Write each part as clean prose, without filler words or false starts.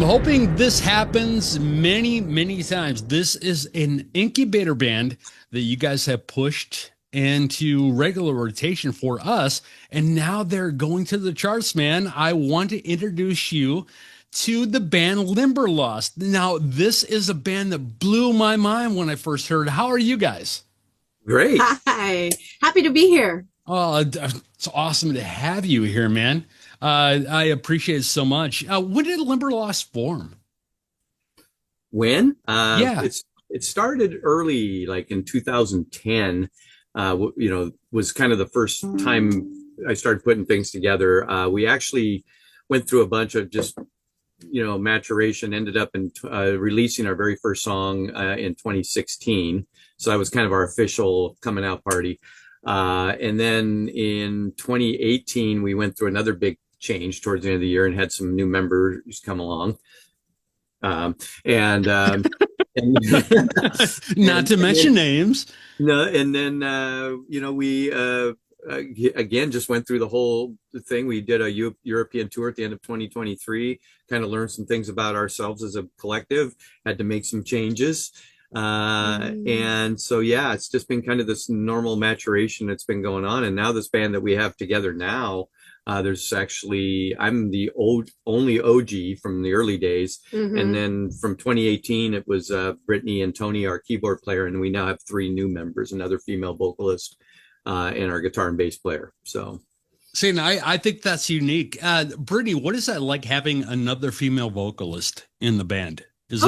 I'm hoping this happens many, many times. This is an incubator band that you guys have pushed into regular rotation for us, and now they're going to the charts, man. I want to introduce you to the band Limberlost. Now, this is a band that blew my mind when I first heard. How are you guys? Great. Hi, happy to be here. Oh, it's awesome to have you here, man. I appreciate it so much. When did Limberlost form? When? Yeah. It started early, like in 2010. Was kind of the first time I started putting things together. We actually went through a bunch of just maturation. Ended up in releasing our very first song in 2016. So that was kind of our official coming out party. And then in 2018, we went through another big change towards the end of the year and had some new members come along. Um, and, um, and, Not to mention names. no, and then, we, again, just went through the whole thing. We did a European tour at the end of 2023, kind of learned some things about ourselves as a collective, had to make some changes. And so, yeah, it's just been kind of this normal maturation that's been going on. And now this band that we have together now, there's actually, I'm the only OG from the early days. And then from 2018, it was Brittany and Tony, our keyboard player. And we now have three new members, another female vocalist, and our guitar and bass player. So. See, and I think that's unique. Brittany, what is that like having another female vocalist in the band? Is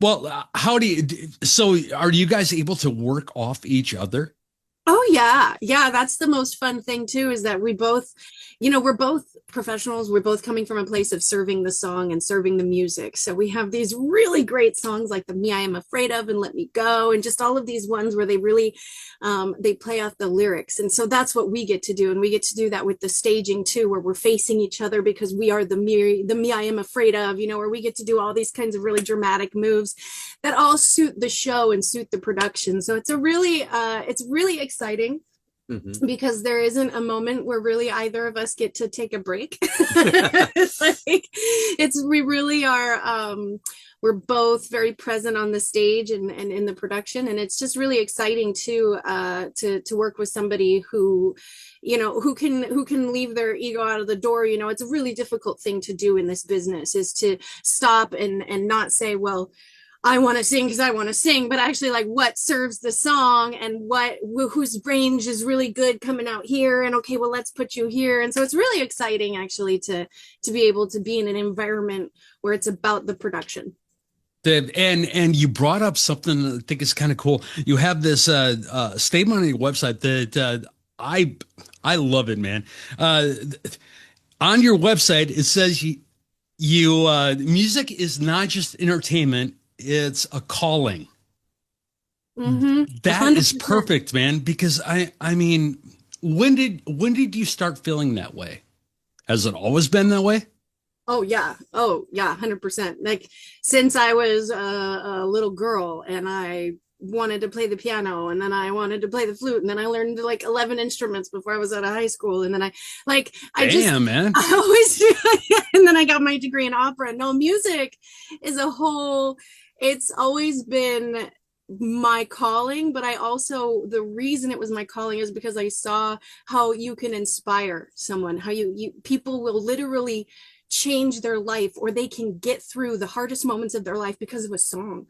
well, how do you, so are you guys able to work off each other? Oh yeah. Yeah, that's the most fun thing too, is that we both, we're both professionals. We're both coming from a place of serving the song and serving the music. So we have these really great songs like the Me I Am Afraid of and Let Me Go, and just all of these ones where they really they play off the lyrics. And so that's what we get to do. And we get to do that with the staging too, where we're facing each other because we are the me I am afraid of, where we get to do all these kinds of really dramatic moves that all suit the show and suit the production. So it's really exciting because there isn't a moment where really either of us get to take a break. It's like we really are we're both very present on the stage and in the production, and it's just really exciting to work with somebody who who can leave their ego out of the door. It's a really difficult thing to do in this business, is to stop and not say, well, I want to sing because I want to sing, but actually like what serves the song and whose range is really good coming out here, and okay, well, let's put you here. And so it's really exciting actually to be able to be in an environment where it's about the production. And you brought up something that I think is kind of cool. You have this statement on your website that I love it, man. On your website, it says you music is not just entertainment. It's a calling. That 100%. is perfect, man, because I mean, when did you start feeling that way? Has it always been that way? Oh yeah. 100%. Like since I was a little girl and I wanted to play the piano, and then I wanted to play the flute, and then I learned like 11 instruments before I was out of high school, and then Damn, man. I always and then I got my degree in opera. No, music is a whole, it's always been my calling, but the reason it was my calling is because I saw how you can inspire someone, how you people will literally change their life, or they can get through the hardest moments of their life because of a song.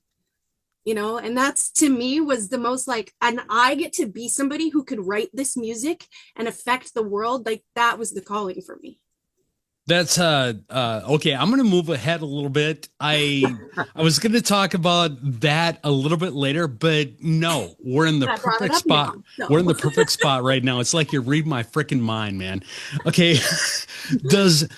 And that's, to me, was the most like, and I get to be somebody who could write this music and affect the world. Like that was the calling for me. That's okay. I'm gonna move ahead a little bit. I was gonna talk about that a little bit later, but no, we're in the perfect spot. No. We're in the perfect spot right now. It's like you read my freaking mind, man. Okay. Does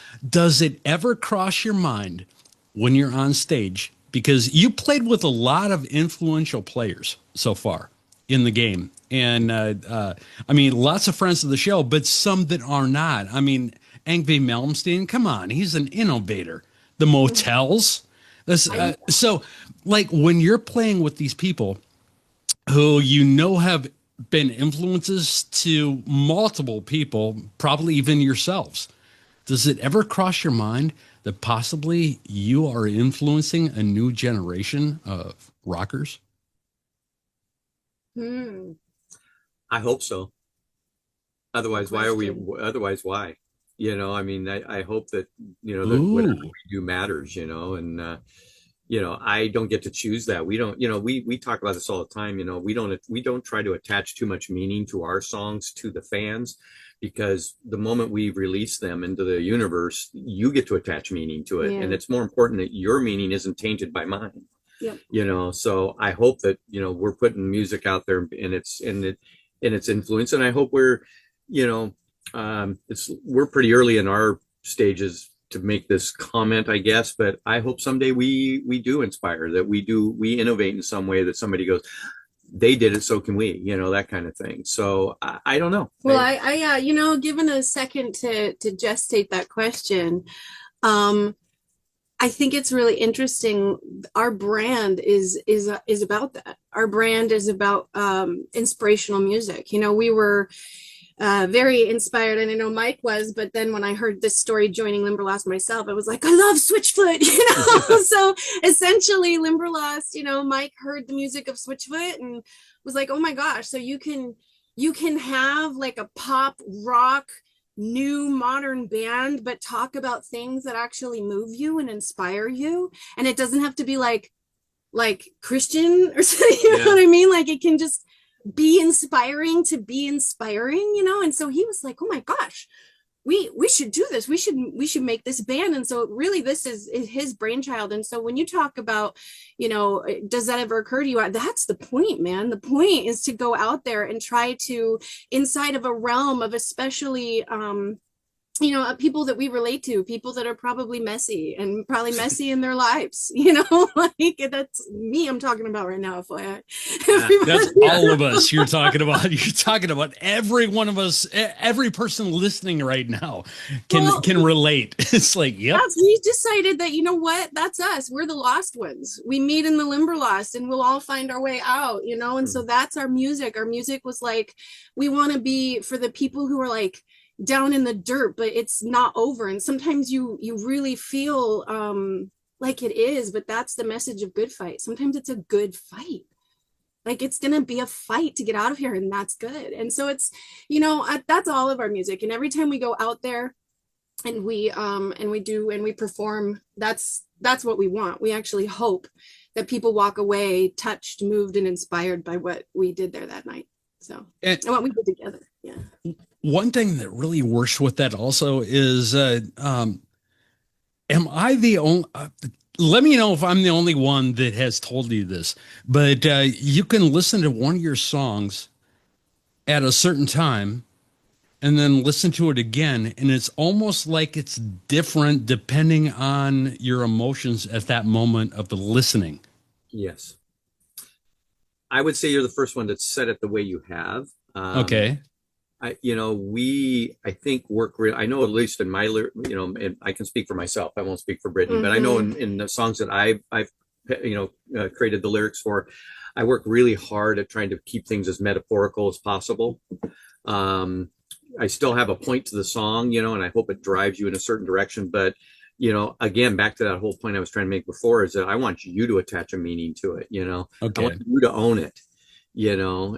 it ever cross your mind when you're on stage? Because you played with a lot of influential players so far in the game. And I mean, lots of friends of the show, but some that are not. I mean, Yngwie Malmsteen, come on, he's an innovator. The Motels. So, like, when you're playing with these people who have been influences to multiple people, probably even yourselves, does it ever cross your mind that possibly you are influencing a new generation of rockers? Hmm. I hope so. Otherwise, Good why are we? question. Otherwise, why? I mean, I hope that that whatever Ooh. we do matters. And I don't get to choose that. We don't. We talk about this all the time. We don't try to attach too much meaning to our songs to the fans, because the moment we release them into the universe, you get to attach meaning to it, and Yeah. it's more important that your meaning isn't tainted by mine. Yep. So I hope that we're putting music out there and its influence, and I hope you know we're pretty early in our stages to make this comment, I guess, but I hope someday we do inspire, that we innovate in some way, that somebody goes, they did it, so can we, that kind of thing. So I don't know. Well, given a second to gestate that question, um, I think it's really interesting. Our brand is about that. Our brand is about inspirational music. We were very inspired, and I know Mike was. But then when I heard this story joining Limberlost myself, I was like, I love Switchfoot. So essentially, Limberlost. Mike heard the music of Switchfoot and was like, oh my gosh, so you can have like a pop rock new modern band, but talk about things that actually move you and inspire you, and it doesn't have to be like Christian or something. You know what I mean? Like, it can just be inspiring to be inspiring. And so he was like, oh my gosh, we should do this. We should make this band. And so really this is his brainchild. And so when you talk about, does that ever occur to you? That's the point, man. The point is to go out there and try to, inside of a realm of, especially people that we relate to, people that are probably messy in their lives, like that's me I'm talking about right now. FYI. That's all of us you're talking about. You're talking about every one of us, every person listening right now can relate. It's like, yep. We decided that, what, that's us. We're the lost ones. We meet in the Limberlost and we'll all find our way out, and so that's our music. Our music was like, we want to be for the people who are like down in the dirt, but it's not over. And sometimes you really feel like it is, but that's the message of Good Fight. Sometimes it's a good fight. Like, it's gonna be a fight to get out of here, and that's good. And so it's, that's all of our music. And every time we go out there and we perform, that's what we want. We actually hope that people walk away touched, moved, and inspired by what we did there that night. So and what we did together. Yeah. One thing that really works with that also is, am I the only, let me know if I'm the only one that has told you this, but you can listen to one of your songs at a certain time and then listen to it again. And it's almost like it's different depending on your emotions at that moment of the listening. Yes. I would say you're the first one that said it the way you have. Okay. I think work real. I know, at least in my, and I can speak for myself. I won't speak for Brittany, but I know in the songs that I've created the lyrics for, I work really hard at trying to keep things as metaphorical as possible. I still have a point to the song, and I hope it drives you in a certain direction. But, again, back to that whole point I was trying to make before, is that I want you to attach a meaning to it. Okay. I want you to own it,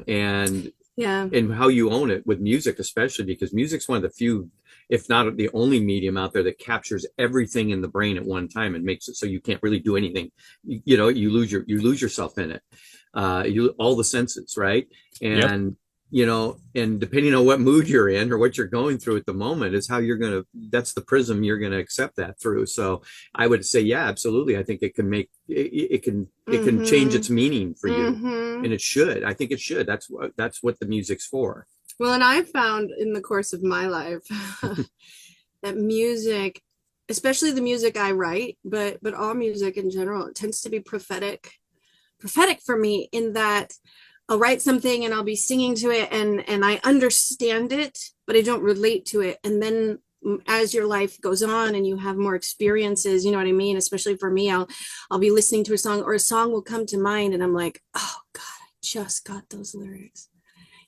and how you own it with music, especially because music's one of the few, if not the only medium out there that captures everything in the brain at one time and makes it so you can't really do anything. You lose yourself in it. All the senses, right? And and depending on what mood you're in or what you're going through at the moment is how that's the prism you're gonna accept that through. So I would say, yeah, absolutely. I think it can change its meaning for you, and it should. I think it should. That's what the music's for. Well, and I've found in the course of my life that music, especially the music I write, but all music in general, it tends to be prophetic for me, in that I'll write something and I'll be singing to it and I understand it, but I don't relate to it. And then as your life goes on and you have more experiences, you know what I mean? Especially for me, I'll be listening to a song, or a song will come to mind and I'm like, oh God, I just got those lyrics.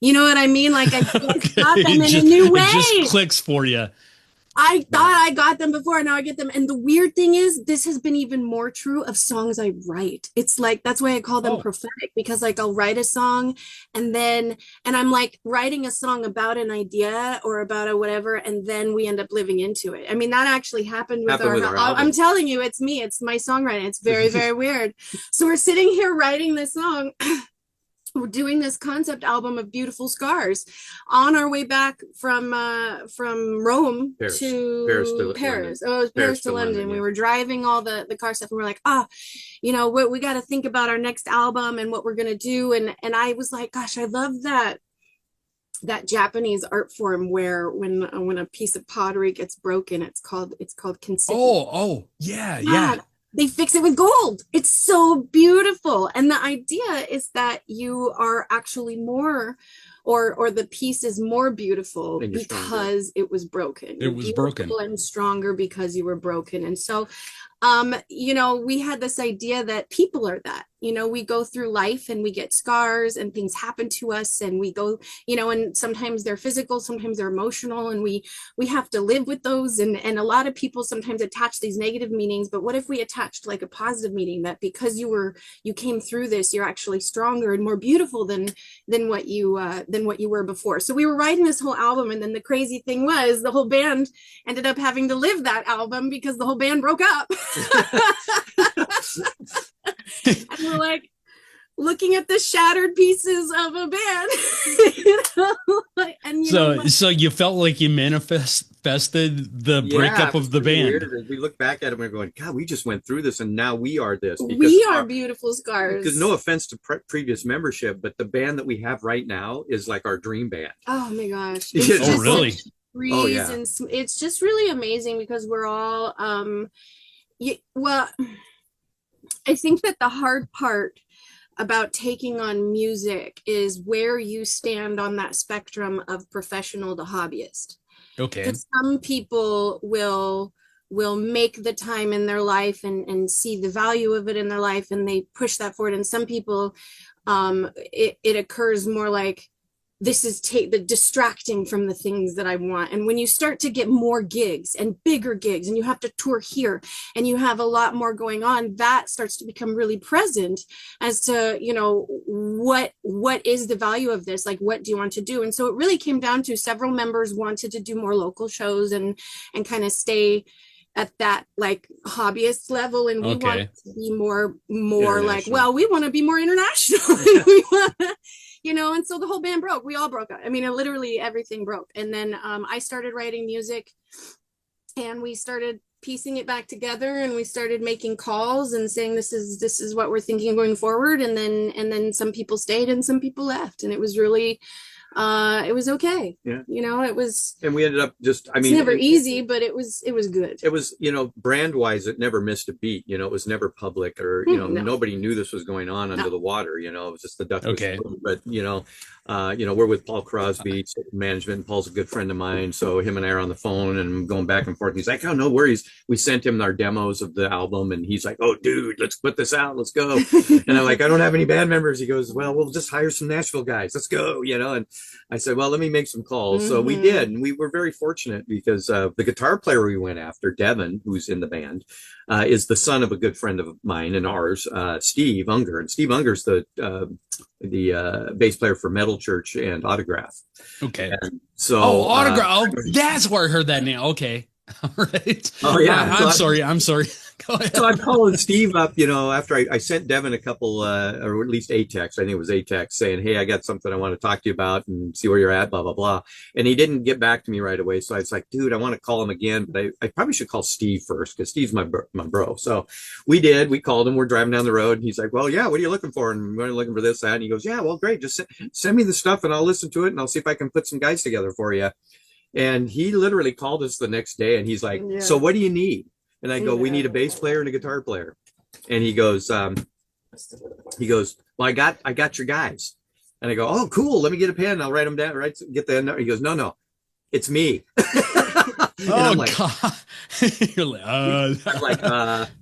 You know what I mean? Like, I just got them in a new way. It just clicks for you. I thought I got them before, now I get them. And the weird thing is, this has been even more true of songs I write. It's like, that's why I call them Oh, prophetic, because like I'll write a song and then, and I'm like writing a song about an idea or about a whatever, and then we end up living into it. I mean, that actually happened with Happened with our album. I'm telling you, it's me, it's my songwriting. It's very, very weird. So we're sitting here writing this song. We're doing this concept album of Beautiful Scars on our way back from Rome to Paris. Oh, it was Paris to London. Yeah. We were driving all the car stuff, and we're like, you know, we got to think about our next album and what we're gonna do. And I was like, gosh, I love that Japanese art form where when a piece of pottery gets broken, it's called kintsugi. Oh, yeah. They fix it with gold. It's so beautiful. And the idea is that you are actually more, or the piece is more beautiful because it was broken. It was broken. And stronger because you were broken. And so, you know, we had this idea that people are that, you know, we go through life and we get scars and things happen to us, and we go, you know, and sometimes they're physical, sometimes they're emotional, and we have to live with those. And a lot of people sometimes attach these negative meanings, but what if we attached like a positive meaning, that because you came through this, you're actually stronger and more beautiful than what you were before. So we were writing this whole album, and then the crazy thing was the whole band ended up having to live that album because the whole band broke up. And we're like looking at the shattered pieces of a band. You know? And so you felt like you manifested the breakup of the band. Weird. We look back at it and we're going, God, we just went through this, and now we are this. We are Beautiful Scars. Because no offense to previous membership, but the band that we have right now is like our dream band. Oh my gosh! Oh really? Oh yeah. And it's just really amazing because we're all well, I think that the hard part about taking on music is where you stand on that spectrum of professional to hobbyist. Okay. Because some people will make the time in their life and see the value of it in their life, and they push that forward. And some people, it occurs more like, this is the distracting from the things that I want. And when you start to get more gigs and bigger gigs, and you have to tour here, and you have a lot more going on, that starts to become really present as to, you know, what is the value of this? Like, what do you want to do? And so it really came down to several members wanted to do more local shows and kind of stay at that like hobbyist level, and we want to be more like, well, we want to be more international. We want to, you know, and so the whole band broke. We all broke up. I mean, literally everything broke. And then I started writing music, and we started piecing it back together, and we started making calls and saying, this is what we're thinking going forward. And then some people stayed and some people left, and it was really it was okay. Yeah. You know, it was, and we ended up just, I mean, it's never easy, but it was good. It was, you know, brand wise, it never missed a beat. You know, it was never public, or, you know, nobody knew this was going on under the water. You know, it was just the duck. Okay. But, you know, we're with Paul Crosby management. Paul's a good friend of mine. So him and I are on the phone and going back and forth. He's like, oh, no worries. We sent him our demos of the album, and he's like, oh, dude, let's put this out. Let's go. And I'm like, I don't have any band members. He goes, well, we'll just hire some Nashville guys. Let's go. You know, and I said, well, let me make some calls. So we did. And we were very fortunate because the guitar player we went after, Devin, who's in the band, is the son of a good friend of mine and ours, Steve Unger. And Steve Unger's the bass player for Metal Church and Autograph. Okay. And so Autograph. That's where I heard that name. Okay. All right. Oh yeah. I'm sorry. Go ahead. So I'm calling Steve up, you know, after I sent Devin a couple, or at least a text, I think it was a text saying, hey, I got something I want to talk to you about and see where you're at, blah, blah, blah. And he didn't get back to me right away. So I was like, dude, I want to call him again, but I probably should call Steve first because Steve's my bro. So we did. We called him. We're driving down the road. And he's like, well, yeah, what are you looking for? And we're looking for this, that. And he goes, yeah, well, great. Just send me the stuff and I'll listen to it and I'll see if I can put some guys together for you. And he literally called us the next day and he's like, so what do you need? And I go, we need a bass player and a guitar player. And he goes, well, I got your guys. And I go, oh, cool. Let me get a pen. I'll write them down. Right. Get the number. He goes, no, it's me. Oh, like, God. You're like, I'm like,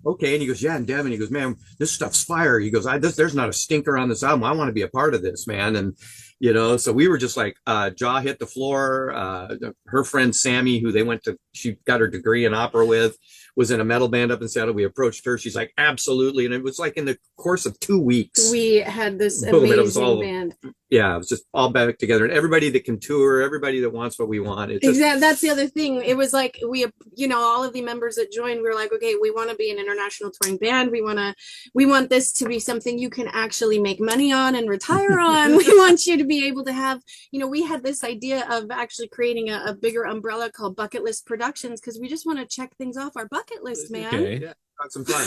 okay. And he goes, yeah. And Devin, he goes, man, this stuff's fire. He goes, there's not a stinker on this album. I want to be a part of this, man. And, you know, so we were just like, jaw hit the floor. Her friend Sammy, who they went to she got her degree in opera with, was in a metal band up in Seattle. We approached her. She's like, absolutely. And it was like in the course of 2 weeks, We had this boom, and it was amazing all, band. yeah, it was just all back together. And everybody that can tour, everybody that wants what we want. It's just, Exactly. That's the other thing. It was like all of the members that joined, we were like, okay, we want to be an international touring band. We want this to be something you can actually make money on and retire on. We want you to be able to have, we had this idea of actually creating a bigger umbrella called Bucket List Productions, because we just want to check things off our bucket list, man. Okay. yeah, got some fun.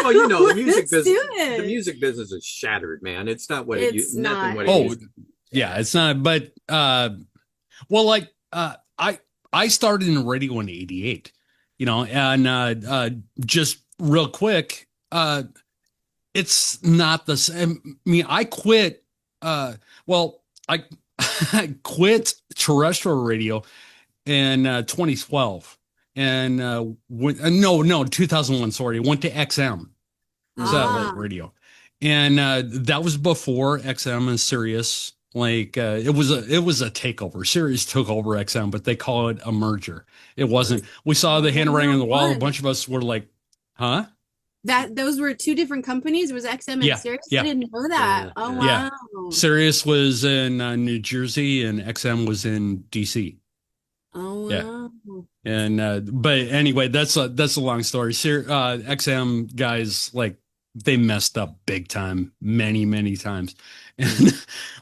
Well, the music Let's do business, it. the music business is shattered, man. It's not what It's nothing not. what it Oh, used to be. yeah, it's not. But well, like I started in radio in '88, and just real quick, it's not the same. I mean, I quit. Well, I I quit terrestrial radio in 2012, and no 2001. Sorry, went to XM satellite radio, and that was before XM and Sirius. Like it was a takeover. Sirius took over XM, but they call it a merger. It wasn't. We saw the handwriting on the wall. A bunch of us were like, "Huh?" That those were two different companies. It was XM and Yeah, Sirius. yeah. I didn't know that. Yeah, Oh yeah. wow. Sirius was in New Jersey, and XM was in DC. Oh Yeah. wow. And but anyway, that's a long story. XM guys, like, they messed up big time, many times. And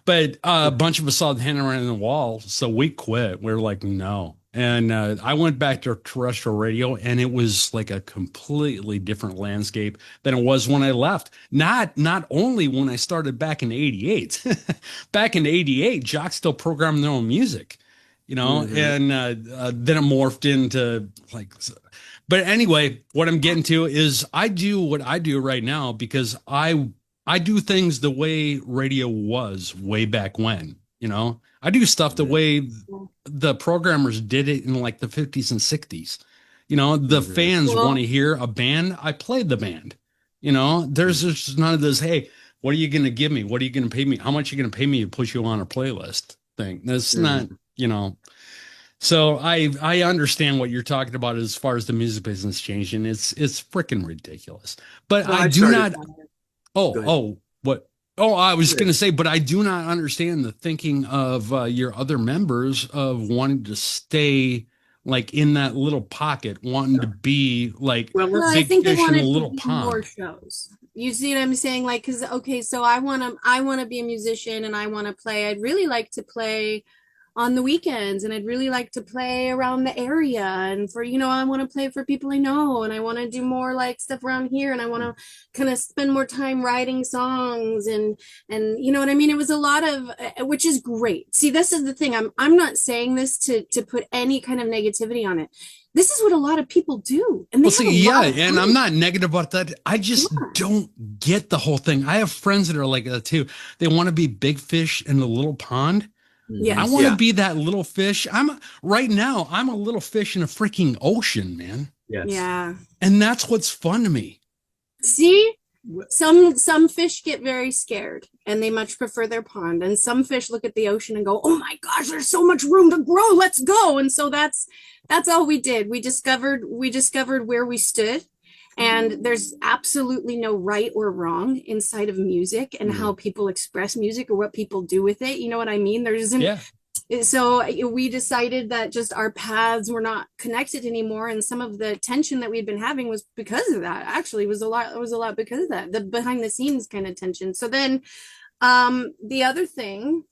but a bunch of us saw the hand around the wall, so we quit. We were like, no. And I went back to terrestrial radio, and it was like a completely different landscape than it was when I left. Not only when I started back in '88. Back in '88, jocks still programmed their own music, Mhm. and then it morphed into like. But anyway, what I'm getting to is I do what I do right now because I do things the way radio was way back when. I do stuff the way the programmers did it in like the 50s and 60s. The fans Well- want to hear a band. I play the band. There's just none of this. Hey, what are you going to give me? What are you going to pay me? How much are you going to pay me to put you on a playlist thing? That's not, So I understand what you're talking about as far as the music business changing. It's freaking ridiculous. But Well, I do started- not. Go ahead. What? Oh, I was going to say, but I do not understand the thinking of your other members of wanting to stay like in that little pocket, wanting to be like Well, Well, I big think they fish in wanted a little to do pond. more shows. You see what I'm saying? Like, because okay, so I want to be a musician and I want to play. I'd really like to play on the weekends, and I'd really like to play around the area, and for I want to play for people I know, and I want to do more like stuff around here, and I want to kind of spend more time writing songs, and you know what I mean. It was a lot of, which is great. See, this is the thing. I'm not saying this to put any kind of negativity on it. This is what a lot of people do, and they Well, see, have a yeah, lot of and fun. I'm not negative about that. I just Yeah. don't get the whole thing. I have friends that are like that too. They want to be big fish in the little pond. Yes. I want to Yeah. be that little fish. I'm a little fish in a freaking ocean, man. Yes. Yeah. And that's what's fun to me. See, some fish get very scared and they much prefer their pond, and some fish look at the ocean and go, oh my gosh, there's so much room to grow, let's go. And so that's all we did. We discovered where we stood, and there's absolutely no right or wrong inside of music and how people express music or what people do with it. You know what I mean? There isn't. Yeah. So we decided that just our paths were not connected anymore, and some of the tension that we'd been having was because of that. Actually, it was a lot because of that, the behind the scenes kind of tension. So then the other thing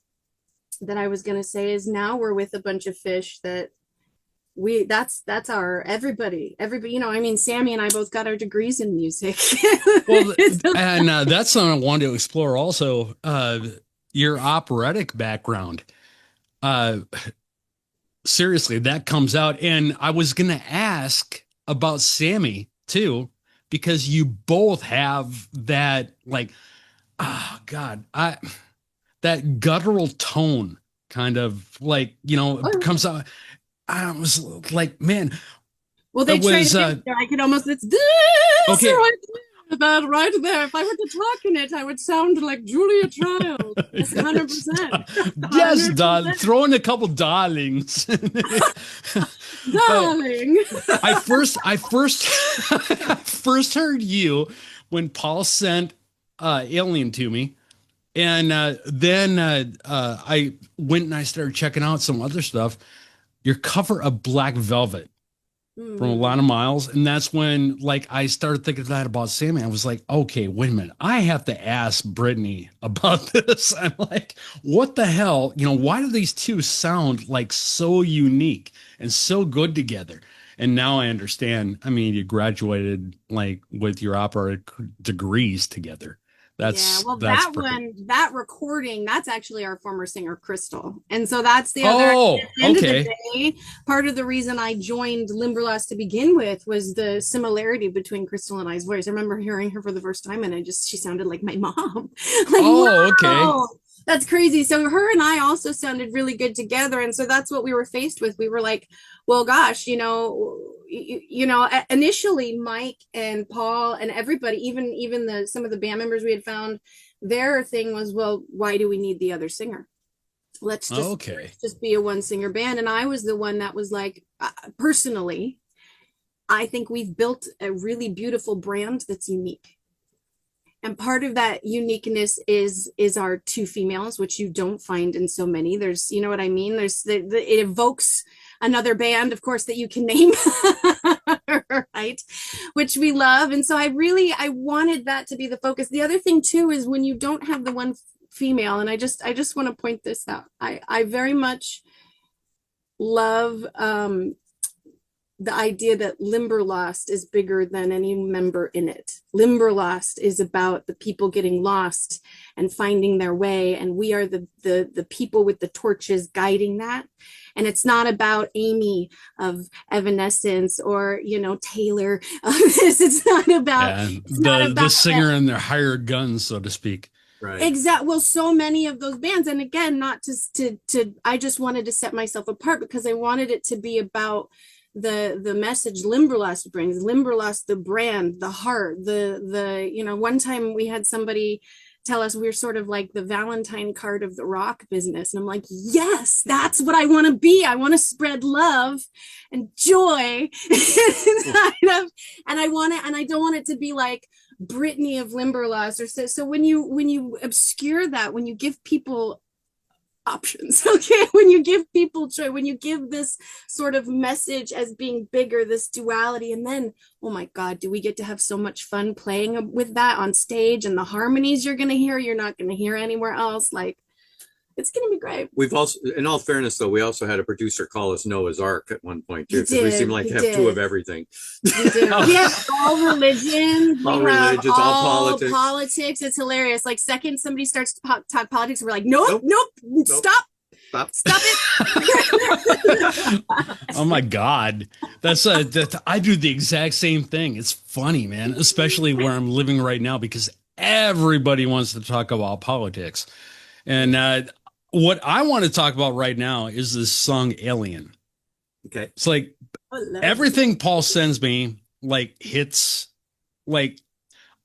that I was going to say is now we're with a bunch of fish that that's our everybody, I mean, Sammy and I both got our degrees in music. Well, and that's something I wanted to explore also. Your operatic background. Seriously, that comes out. And I was going to ask about Sammy too, because you both have that, like, oh God, that guttural tone kind of like, it comes out. I was like, man. Well, they It was, tried I could almost, it's this Okay. right there, that right there. If I were to talk in it, I would sound like Julia Child. That's 100%. Yes, 100%. darling. Throw in a couple darlings. Darling. I first heard you when Paul sent Alien to me. And then I went and I started checking out some other stuff. Your cover of Black Velvet from A Lot of Miles. And that's when like I started thinking that about Sammy. I was like, okay, wait a minute. I have to ask Brittany about this. I'm like, what the hell? You know, why do these two sound like so unique and so good together? And now I understand. I mean, you graduated like with your opera degrees together. Yeah, well, That's that freaking. one, that recording, that's actually our former singer, Crystal. And so that's the other, at Oh, the end of okay. the day, part of the reason I joined Limberlost to begin with was the similarity between Crystal and I's voice. I remember hearing her for the first time and she sounded like my mom. Like, Oh, okay. wow, that's crazy. So her and I also sounded really good together. And so that's what we were faced with. We were like, well, gosh, initially Mike and Paul and everybody, even some of the band members we had found, their thing was, well, why do we need the other singer? Let's just be a one singer band. And I was the one that was like, personally, I think we've built a really beautiful brand that's unique. And part of that uniqueness is our two females, which you don't find in so many. There's, you know what I mean? It evokes another band, of course, that you can name, right? Which we love. And so I wanted that to be the focus. The other thing too is when you don't have the one female, and I just want to point this out. I very much love the idea that Limberlost is bigger than any member in it. Limberlost is about the people getting lost and finding their way, and we are the people with the torches guiding that. And it's not about Amy of Evanescence or Taylor of this. It's not about the singer and their hired guns, so to speak. Right. Exactly. Well, so many of those bands, and again, not to I just wanted to set myself apart because I wanted it to be about the message Limberlost brings. Limberlost, the brand, the heart, the one time we had somebody tell us we're sort of like the Valentine card of the rock business, and I'm like, yes, that's what I want to be. I want to spread love and joy and I don't want it to be like Brittany of Limberlost or so when you obscure that, when you give people options, okay, when you give people joy, when you give this sort of message as being bigger, this duality, and then, oh my God, do we get to have so much fun playing with that on stage, and the harmonies you're going to hear, you're not going to hear anywhere else. Like, it's going to be great. We've also, in all fairness, though, we also had a producer call us Noah's Ark at one point too, because we seem like to have two of everything. We do. We have all religions. All religions, all politics. It's hilarious. Like, second somebody starts to talk politics, we're like, nope, stop it. Oh my God. That's I do the exact same thing. It's funny, man, especially where I'm living right now, because everybody wants to talk about politics. And what I want to talk about right now is this song Alien. Okay. It's like everything Paul sends me like hits. Like,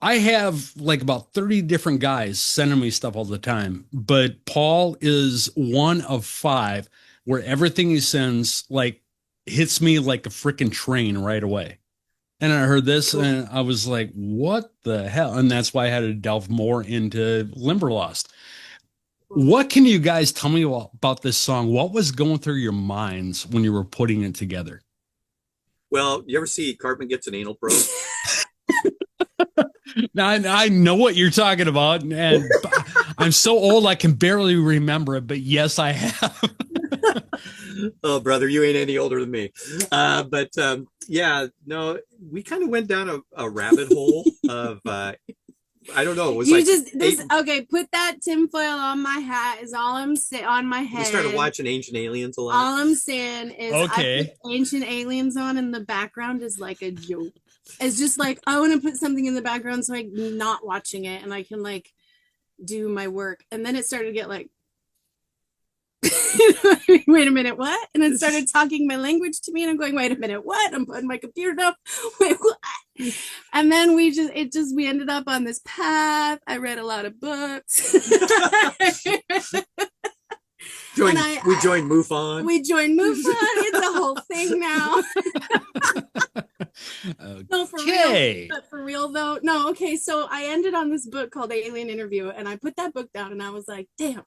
I have like about 30 different guys sending me stuff all the time, but Paul is one of 5 where everything he sends like hits me like a freaking train right away. And I heard this and I was like, what the hell? And that's why I had to delve more into Limberlost. What can you guys tell me about this song? What was going through your minds when you were putting it together? Well, you ever see Cartman Gets an Anal Probe? Now, I know what you're talking about, and I'm so old I can barely remember it, but yes, I have. Oh, brother, you ain't any older than me. Yeah, no, we kind of went down a rabbit hole of I don't know. It was okay. Put that tinfoil on my hat is all I'm saying. On my head. We started watching Ancient Aliens a lot. All I'm saying is, okay. I put Ancient Aliens on, and the background is like a joke. It's just like, I want to put something in the background so I'm not watching it, and I can like do my work. And then it started to get like, wait a minute, what? And it started talking my language to me, and I'm going, wait a minute, what? I'm putting my computer up. Wait, what? And then we ended up on this path. I read a lot of books. We joined MUFON. We joined MUFON. It's a whole thing now. No, for real. But for real though, no. Okay, so I ended on this book called Alien Interview, and I put that book down, and I was like, damn.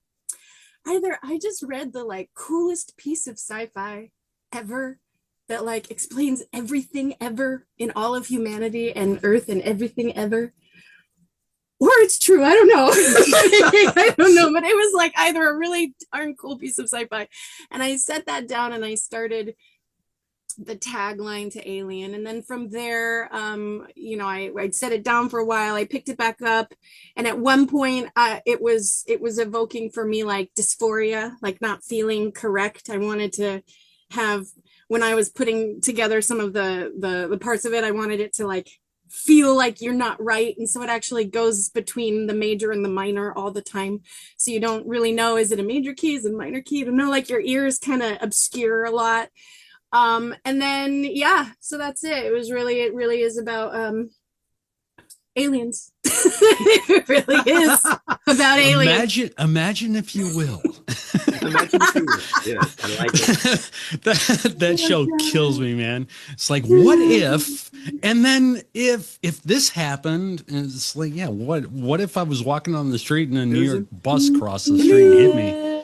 Either I just read the like coolest piece of sci-fi ever that like explains everything ever in all of humanity and Earth and everything ever, or it's true. I don't know. I don't know, but it was like either a really darn cool piece of sci-fi, and I set that down and I started the tagline to Alien, and then from there, I'd set it down for a while. I picked it back up, and at one point, it was evoking for me like dysphoria, like not feeling correct. I wanted to have, when I was putting together some of the parts of it, I wanted it to like feel like you're not right, and so it actually goes between the major and the minor all the time, so you don't really know, is it a major key, is it a minor key? You don't know, like your ears kind of obscure a lot. And then yeah, so that's it. It really is about aliens. It really is about aliens. Imagine if you will. Imagine if you will. Yeah, I like it. that show kills me, man. It's like, what if, and then if this happened, and it's like, yeah, what if I was walking on the street and a New York bus crossed the street and hit me?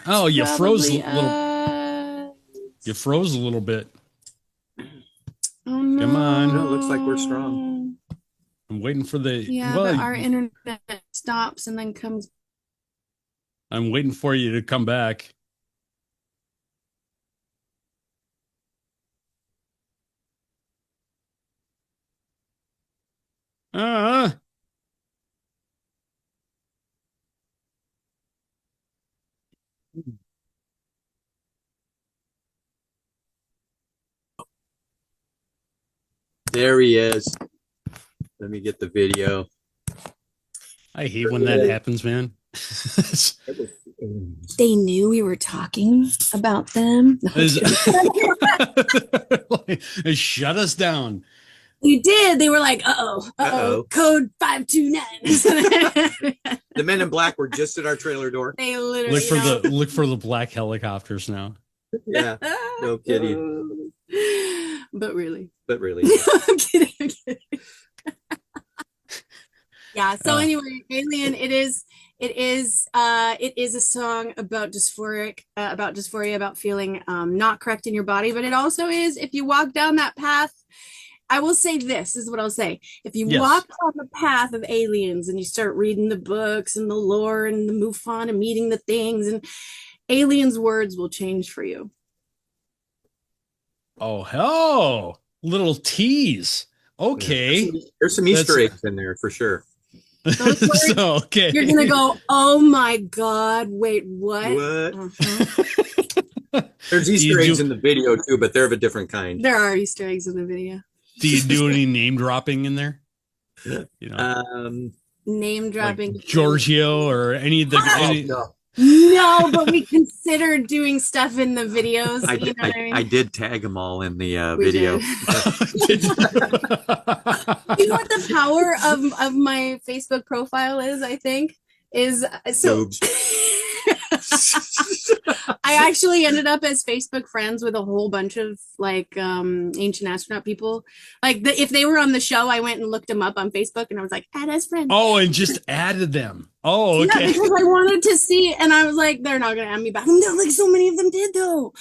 Oh, you froze a little. You froze a little bit. Oh, no. Come on. No, it looks like we're strong. I'm waiting for the. Yeah, but our internet stops and then comes. I'm waiting for you to come back. There he is. Let me get the video. I hate when that happens, man. They knew we were talking about them. They shut us down. You did. They were like, uh-oh, code 529. The men in black were just at our trailer door. They literally look for the black helicopters now. Yeah, no kidding. But really. I'm kidding. Yeah, so anyway, Alien, it is a song about dysphoria, about feeling not correct in your body, but it also is, if you walk down that path, I will say this is what I'll say. If you walk on the path of aliens and you start reading the books and the lore and the MUFON and meeting the things, and aliens' words will change for you. Oh, hell. Little tease. Okay. Yeah, there's some Easter eggs in there for sure. So, okay. You're gonna go, oh my God, wait, what? There's Easter eggs in the video too, but they're of a different kind. There are Easter eggs in the video. Do you do any name dropping in there? You know, name dropping, like Giorgio or any of the. No, but we considered doing stuff in the videos. I did tag them all in the video. You know what the power of my Facebook profile is, I think, is so I actually ended up as Facebook friends with a whole bunch of like ancient astronaut people. Like if they were on the show, I went and looked them up on Facebook and I was like, add as friends. Oh, and just added them. Oh, okay. Yeah, because I wanted to see, and I was like, they're not gonna add me back. No, like so many of them did though.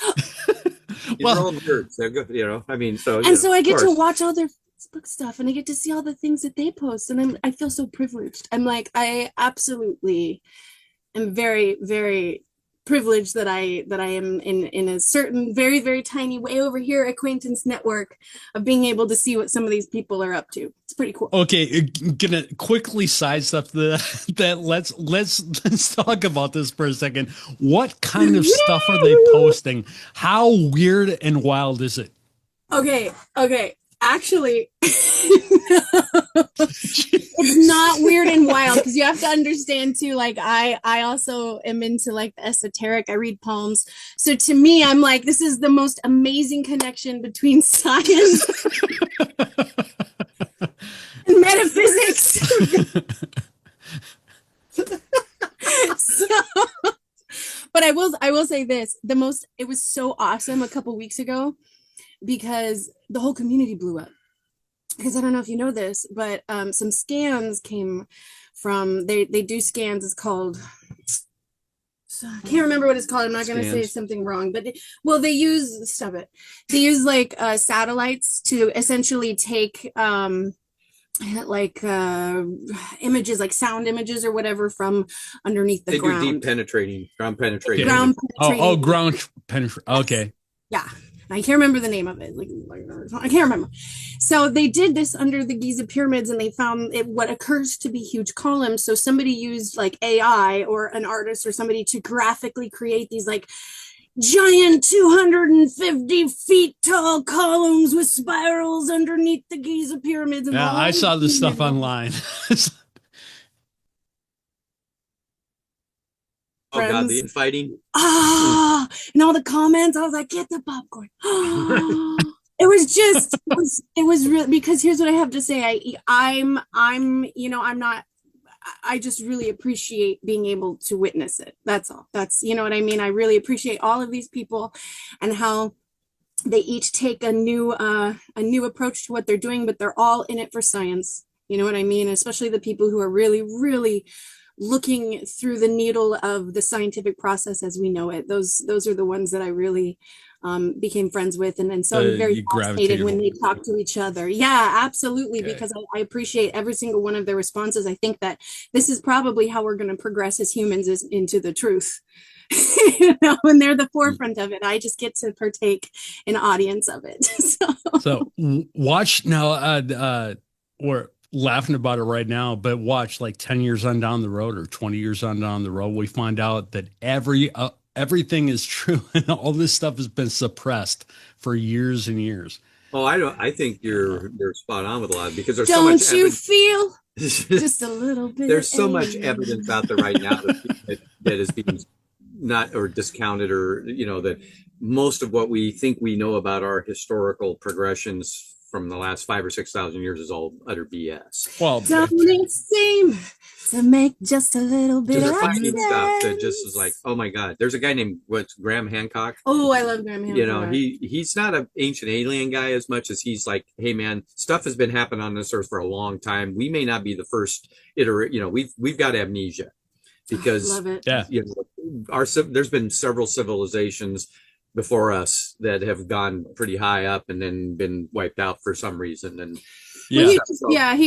Well, they're all nerds. They're good, you know. I mean, so so I get to watch all their Facebook stuff, and I get to see all the things that they post, and I feel so privileged. I'm like, I absolutely am very, very privileged that I am in a certain very, very tiny way over here acquaintance network of being able to see what some of these people are up to. It's pretty cool. Okay, gonna quickly sidestep that. Let's talk about this for a second. What kind of stuff are they posting? How weird and wild is it? Okay. Actually, it's not weird and wild, because you have to understand too, like I also am into like the esoteric. I read poems, so to me I'm like, this is the most amazing connection between science and metaphysics. But I will say this, it was so awesome a couple weeks ago because the whole community blew up. Because I don't know if you know this, but some scans came from they do scans. It's called, I can't remember what it's called. I'm not going to say something wrong, but well, they use stop it. They use like satellites to essentially take like images, like sound images or whatever, from underneath the ground. They do deep penetrating, ground penetrating. Ground penetrating. Ground penetrating. Okay. Yeah. I can't remember the name of it. I can't remember. So they did this under the Giza pyramids, and they found what occurs to be huge columns. So somebody used like AI or an artist or somebody to graphically create these like giant 250 feet tall columns with spirals underneath the Giza pyramids. And yeah, I saw this stuff online. Oh God, the infighting. And all the comments, I was like, get the popcorn. It was real, because here's what I have to say. I'm not, I just really appreciate being able to witness it. That's all. That's, you know what I mean? I really appreciate all of these people and how they each take a new approach to what they're doing, but they're all in it for science. You know what I mean? Especially the people who are really, really looking through the needle of the scientific process as we know it. Those are the ones that I really became friends with, and so I'm very fascinated when they talk to each other. Yeah, absolutely, okay. Because I appreciate every single one of their responses. I think that this is probably how we're going to progress as humans, is into the truth. You know, when they're the forefront of it, I just get to partake in audience of it. So watch now. We're laughing about it right now, but watch, like 10 years on down the road or 20 years on down the road, we find out that everything is true and all this stuff has been suppressed for years and years. Oh, I think you're spot on with a lot, because there's don't so much you feel just a little bit. There's so much evidence out there right now that is being not or discounted, or you know, that most of what we think we know about our historical progressions from the last 5,000 or 6,000 years is all utter BS. Well, don't it seem to make just a little bit of finding stuff that just is like, oh my God. There's a guy named Graham Hancock. Oh, I love Graham Hancock. You know, he's not an ancient alien guy as much as he's like, hey man, stuff has been happening on this earth for a long time. We may not be the first iteration. You know, we've got amnesia, because love it. Yeah, you know, there's been several civilizations before us that have gone pretty high up and then been wiped out for some reason. And he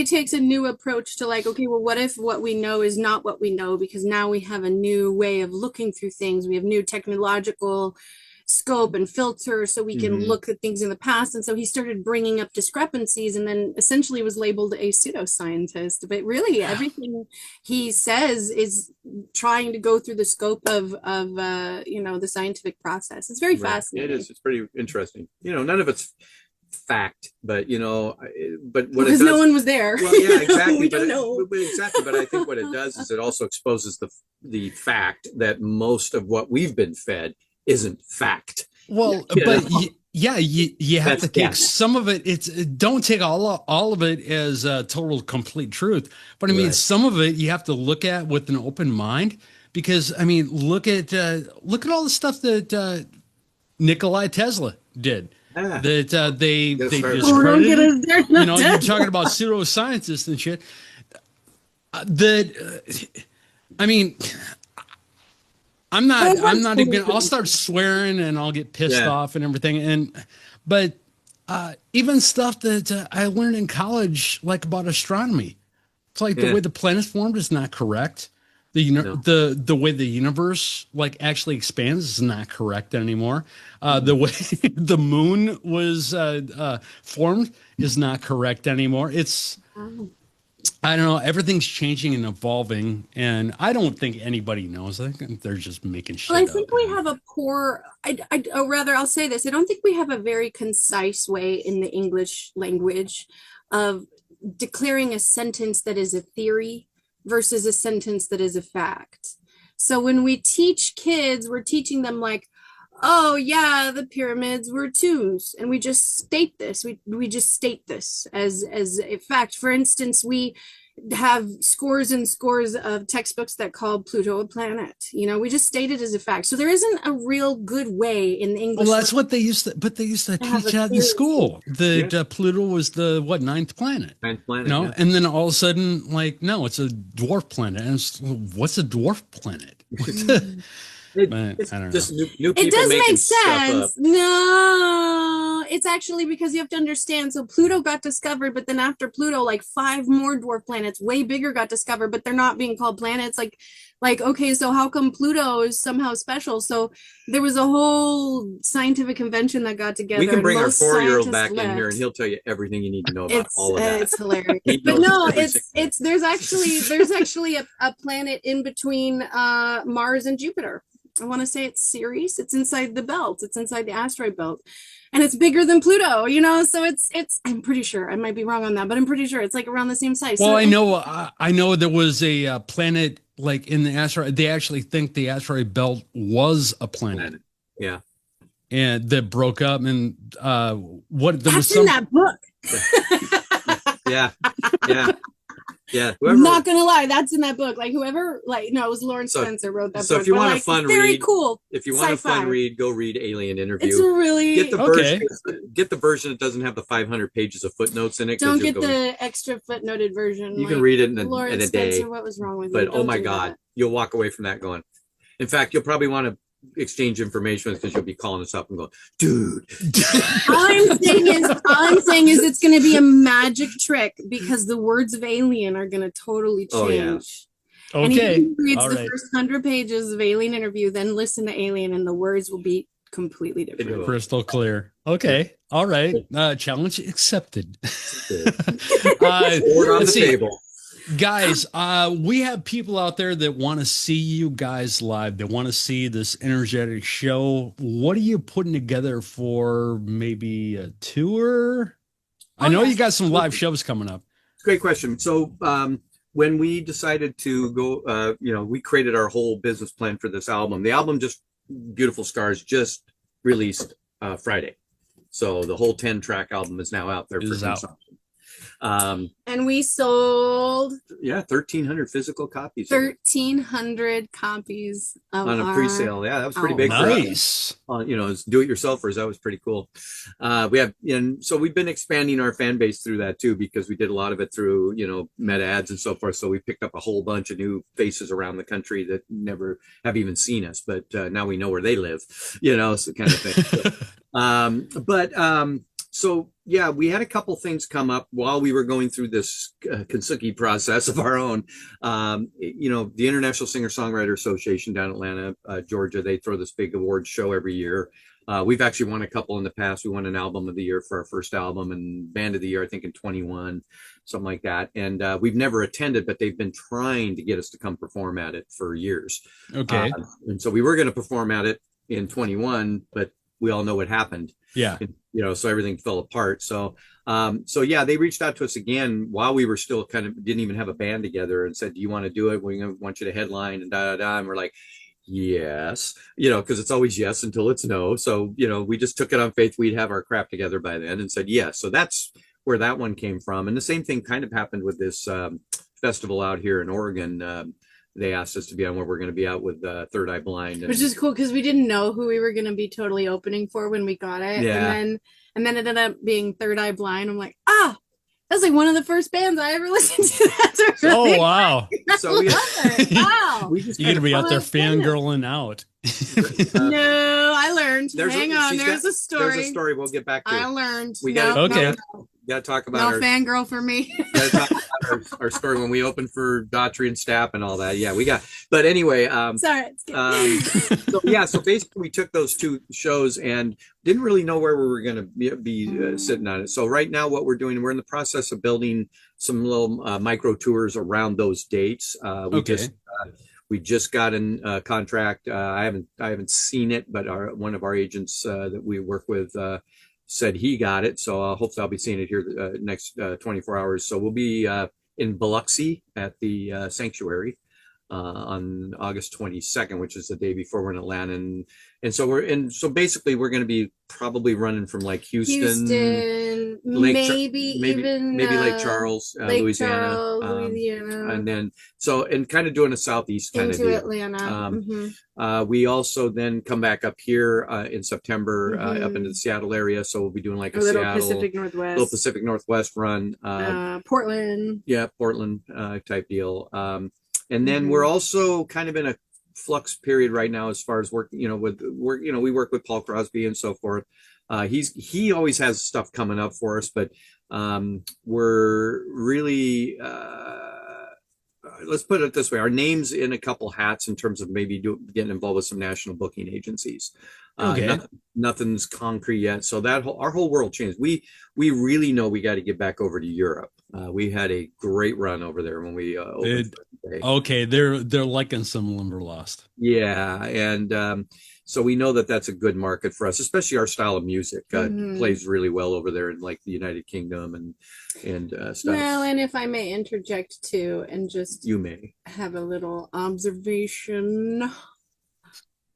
takes a new approach to like, okay, well, what if what we know is not what we know? Because now we have a new way of looking through things. We have new technological scope and filter, so we can look at things in the past. And so he started bringing up discrepancies, and then essentially was labeled a pseudoscientist. But really, everything he says is trying to go through the scope of you know, the scientific process. It's very fascinating. It is. It's pretty interesting. You know, none of it's fact, but you know, but what because no one was there. Well, yeah, exactly. We don't know. Exactly. But I think what it does is it also exposes the fact that most of what we've been fed isn't fact. Well, but you have to take some of it. Don't take all of it as total complete truth. But I mean, some of it you have to look at with an open mind, because I mean, look at all the stuff that Nikola Tesla did. That they discredited. You know, you're talking about pseudoscientists and shit. I mean, I'm not even. I'll start swearing and I'll get pissed off and everything. But even stuff that I learned in college, like about astronomy, it's like the way the planets formed is not correct. The way the universe like actually expands is not correct anymore. The way the moon was formed is not correct anymore. It's I don't know. Everything's changing and evolving, and I don't think anybody knows. I think they're just making shit. Well, I think we have a poor. Or rather, I'll say this: I don't think we have a very concise way in the English language of declaring a sentence that is a theory versus a sentence that is a fact. So when we teach kids, we're teaching them like, oh yeah, the pyramids were tombs, and we just state this. We just state this as a fact. For instance, we have scores and scores of textbooks that call Pluto a planet. We just state it as a fact. So there isn't a real good way in the English. Well, that's what they used to, but they used to teach that in school. Pluto was the ninth planet. Ninth planet. No, yeah. and then all of a sudden, like, no, it's a dwarf planet. And what's a dwarf planet? It's I don't just know. new people It does making make stuff up. sense. No, it's actually because you have to understand. So Pluto got discovered, but then after Pluto, like 5 more dwarf planets, way bigger, got discovered, but they're not being called planets. Okay, so how come Pluto is somehow special? So there was a whole scientific convention that got together. We can bring and our most 4-year-old scientists back in here, and left. he'll tell you everything you need to know about all of that. It's hilarious. He But knows no, every single it's there's actually a planet in between Mars and Jupiter. I want to say it's Ceres. It's inside the belt. It's inside the asteroid belt, and it's bigger than Pluto. So it's. I'm pretty sure. I might be wrong on that, but I'm pretty sure it's like around the same size. Well, So I know there was a planet like in the asteroid. They actually think the asteroid belt was a planet. Yeah, and that broke up. And what there that's was in that book. yeah. I'm Whoever, not gonna lie, that's in that book. Like whoever, no, it was Lawrence Spencer wrote that so book. if you but, want a like, fun very read, cool. if you want a sci-fi. fun read, go read Alien Interview. It's really Get the Okay. version. Get the version that doesn't have the 500 pages of footnotes in it. don't get the extra footnoted version. You can read it in Lawrence a day. Spencer, what was wrong with But you? oh Don't my do God, that. you'll walk away from that going. In fact, you'll probably want to exchange information because you'll be calling us up and going, dude. All I'm saying is it's going to be a magic trick because the words of Alien are going to totally change. Oh, yeah. Anybody Okay. who reads All the right. first 100 pages of Alien Interview, then listen to Alien, and the words will be completely different. Crystal clear. Okay. All right. Challenge accepted. Board on the table. Guys, we have people out there that want to see you guys live. They want to see this energetic show. What are you putting together for maybe a tour? I know you got some live shows coming up. Great question. So when we decided to go, we created our whole business plan for this album. The album, just Beautiful Scars, just released Friday. So the whole 10-track album is now out there for consumption. And we sold 1,300 physical copies. 1,300 copies on a pre-sale. Yeah, that was pretty big nice. for us. As do-it-yourselfers, that was pretty cool. So we've been expanding our fan base through that too, because we did a lot of it through meta ads and so forth. So we picked up a whole bunch of new faces around the country that never have even seen us, but now we know where they live. So kind of thing. So yeah, we had a couple things come up while we were going through this Kentucky process of our own. The International Singer-Songwriter Association down in Atlanta, Georgia, they throw this big awards show every year. We've actually won a couple in the past. We won an Album of the Year for our first album and Band of the Year, I think in 21, something like that. And we've never attended, but they've been trying to get us to come perform at it for years. Okay. And so we were going to perform at it in 21, but we all know what happened. Yeah. So everything fell apart. So yeah, they reached out to us again while we were still didn't even have a band together and said, do you want to do it? We want you to headline and And we're like, yes, because it's always yes until it's no. So, we just took it on faith. We'd have our crap together by then and said, yes. So that's where that one came from. And the same thing kind of happened with this festival out here in Oregon. They asked us to be on where we're going to be out with Third Eye Blind. Which is cool because we didn't know who we were going to be totally opening for when we got it. Yeah. And then it ended up being Third Eye Blind. I'm like, that's like one of the first bands I ever listened to. That's really wow. So wow. You're going to be out there fangirling out. No, I learned. Hang on. There's a story. There's a story we'll get back to. I learned. We got okay. Got to talk about no fangirl for me. Talk about our story when we opened for Daughtry and Stapp and all that. Yeah, we got. But anyway, sorry. So basically, we took those two shows and didn't really know where we were going to be sitting on it. So right now, what we're doing, we're in the process of building some little micro tours around those dates. We just got a contract. I haven't seen it, but one of our agents that we work with said he got it. So hopefully I'll be seeing it here next 24 hours. So we'll be in Biloxi at the Sanctuary on August 22nd, which is the day before we're in Atlanta. So basically we're going to be probably running from like Houston, maybe Lake Charles, Louisiana, and then and kind of doing a southeast kind of into deal. Atlanta. We also then come back up here in September up into the Seattle area. So we'll be doing like a little Seattle, little Pacific Northwest run. Portland. Yeah, Portland type deal. And then we're also kind of in a flux period right now as far as work, we work with Paul Crosby and so forth. He always has stuff coming up for us, but we're really let's put it this way: our name's in a couple hats in terms of maybe getting involved with some national booking agencies. Okay. Nothing's concrete yet, so that our whole world changed. We really know we got to get back over to Europe. We had a great run over there when we opened. Okay, they're liking some Limberlost. Yeah, and so we know that that's a good market for us, especially our style of music. Plays really well over there in like the United Kingdom and stuff. Well, and if I may interject too, and just you may have a little observation.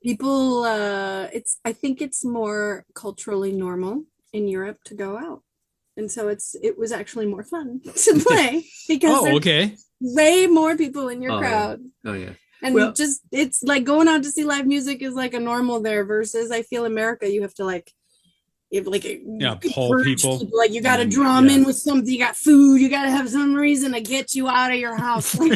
People, I think it's more culturally normal in Europe to go out, and so it was actually more fun to play because way more people in your crowd. Oh yeah. And it's like going out to see live music is like a normal there versus I feel America, you have to pull people. Like you got to draw them in with something. You got food. You got to have some reason to get you out of your house. We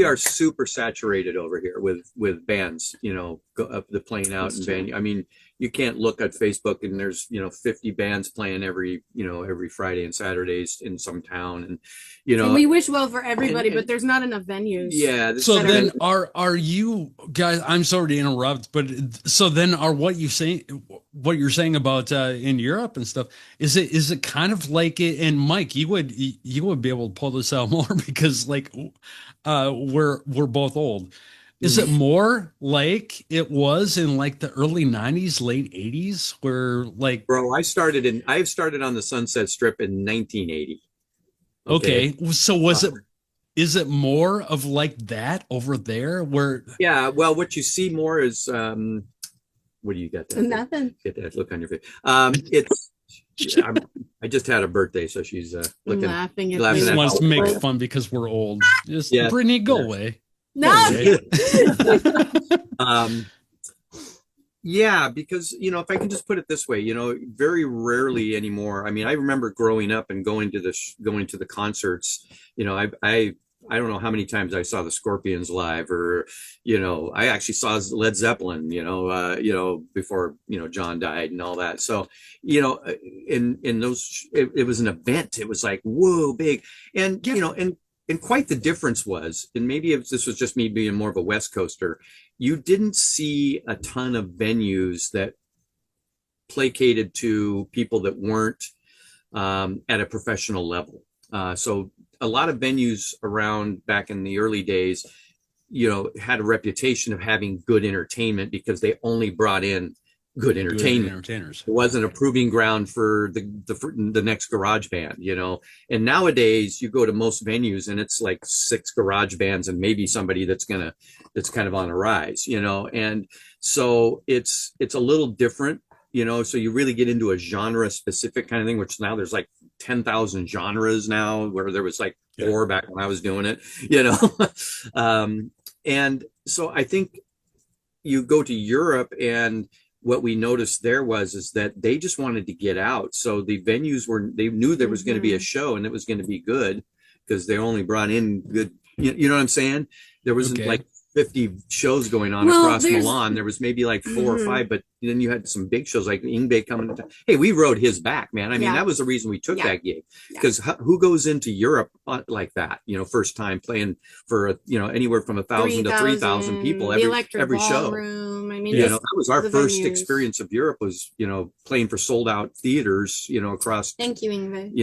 are super saturated over here with bands. Go up the playing out and venue. I mean, you can't look at Facebook and there's 50 bands playing every Friday and Saturdays in some town, and and we wish well for everybody, but there's not enough venues. Yeah. So then are you guys? I'm sorry to interrupt, but so then are what you're saying about in Europe and stuff? Is it kind of like it? And Mike, you would be able to pull this out more because like we're both old. Is it more like it was in like the early 90s, late 80s where like bro, I started on the Sunset Strip in 1980. Okay. So is it more of like that over there where yeah, well what you see more is what do you got there? Nothing. Get that look on your face. I just had a birthday, so she's laughing at me. She wants to make fun because we're old. Just Brittany, go away. No. Yeah, because if I can just put it this way, very rarely anymore. I mean, I remember growing up and going to the concerts. I don't know how many times I saw the Scorpions live, or I actually saw Led Zeppelin. Before John died and all that. So in those, it was an event. It was like whoa, big, and and quite the difference was, and maybe if this was just me being more of a West Coaster, you didn't see a ton of venues that placated to people that weren't at a professional level. So a lot of venues around back in the early days, had a reputation of having good entertainment because they only brought in good entertainers. It wasn't a proving ground for the next garage band, and nowadays you go to most venues and it's like 6 garage bands and maybe somebody that's kind of on a rise, and so it's a little different, so you really get into a genre specific kind of thing, which now there's like 10,000 genres now, where there was like 4 back when I was doing it, and so I think you go to Europe, and what we noticed there is that they just wanted to get out. So the venues they knew there was going to be a show and it was going to be good because they only brought in good, you know what I'm saying? There wasn't like 50 shows going on across Milan. There was maybe like 4 or 5, but then you had some big shows like Ingve coming to. Hey, we rode his back, man. I mean, that was the reason we took that gig, because who goes into Europe like that? First time playing for anywhere from 1,000 to 3,000 people every show. I mean, that was our first experience of Europe, was playing for sold out theaters across. Thank you, Ingve.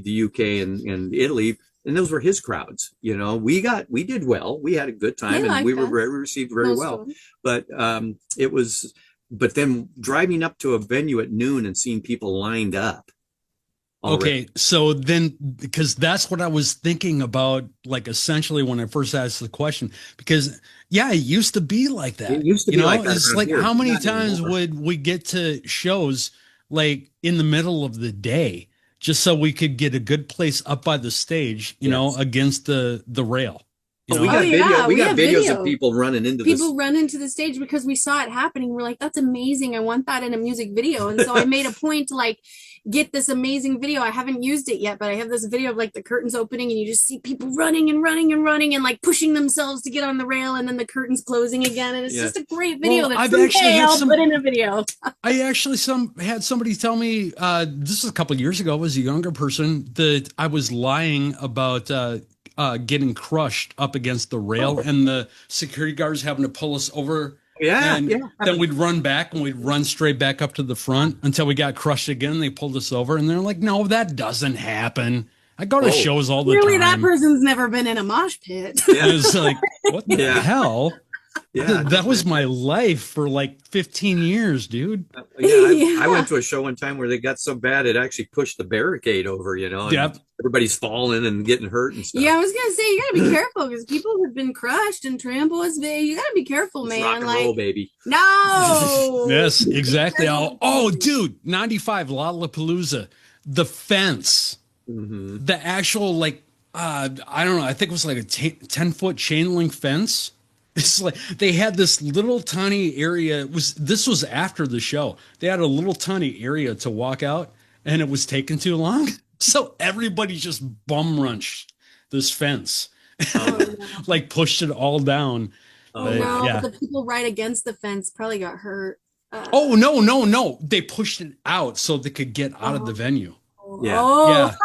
The UK and Italy. And those were his crowds. We did well. We had a good time, and we were received very well. But but then driving up to a venue at noon and seeing people lined up already. Okay, so then because that's what I was thinking about, like essentially when I first asked the question, because yeah, it used to be like It that. used to You be like know, that it's around like here, how but many not times anymore. would we get to shows like in the middle of the day just so we could get a good place up by the stage, you know, Yes. against the rail, you Oh, we Oh know? got video. yeah, We we got have videos of video. people running into People this. run into the stage because we saw it happening. We're like, that's amazing. I want that in a music video. And so I made a point to like get this amazing video. I haven't used it yet, but I have this video of like the curtains opening and you just see people running and running and running and like pushing themselves to get on the rail and then the curtains closing again. And it's Yeah. just a great video Well, that I've actually someday had I'll put some in a video. I actually had somebody tell me this is a couple years ago. I was a younger person that I was lying about getting crushed up against the rail Oh, and the security guards having to pull us over, yeah, and yeah. then we'd run back and we'd run straight back up to the front until we got crushed again. They pulled us over, and they're like, "No, that doesn't happen. I go to Oh, shows all the Clearly that time." person's never been in a mosh pit. And yeah, it's like, what the yeah, hell? yeah. That No, was man. my life for like 15 years, dude. Yeah, I Yeah. went to a show one time where they got so bad it actually pushed the barricade over, and Yep. everybody's falling and getting hurt and Yeah, stuff. I was gonna say you gotta be careful because people have been crushed and trampled. You gotta be careful, It's rock man. and Like, roll, baby. no. Yes, exactly. Oh, dude, 95 Lollapalooza, the fence, Hmm. the actual like I don't know, I think it was like a 10-foot chain link fence. It's like they had this little tiny area. This was after the show. They had a little tiny area to walk out and it was taking too long. So everybody just bum runched this fence. Oh Oh no. no. Like pushed it all down. Oh Oh But wow. no, but yeah. the people right against the fence probably got hurt. Oh no, no, no. They pushed it out so they could get out of the Oh, venue. Yeah. oh, Yeah.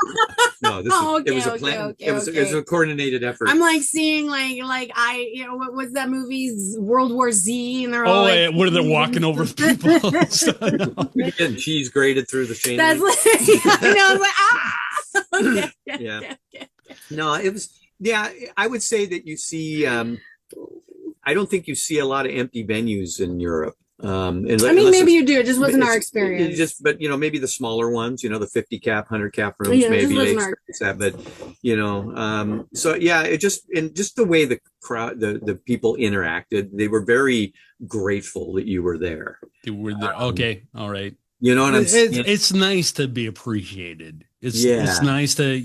No, oh, it okay, was a okay, plan. okay, It was okay. a coordinated effort. I'm like seeing like what was that movie World War Z and they're all Oh, like where they're walking over people. Getting cheese grated through the chain that's link. like yeah, I know I was like ah okay, okay, Yeah. okay, okay. No, it was. Yeah, I would say that you see. I don't think you see a lot of empty venues in Europe. I mean maybe you do, it just wasn't our it experience. just, but maybe the smaller ones, the 50 cap, 100 cap rooms, Yeah, it just maybe they wasn't our experience that. But so yeah, it just and just the way the crowd, the people interacted, they were very grateful that you were there. They were there. Okay, all right. You know what I'm saying? It's nice to be appreciated. It's Yeah. nice to,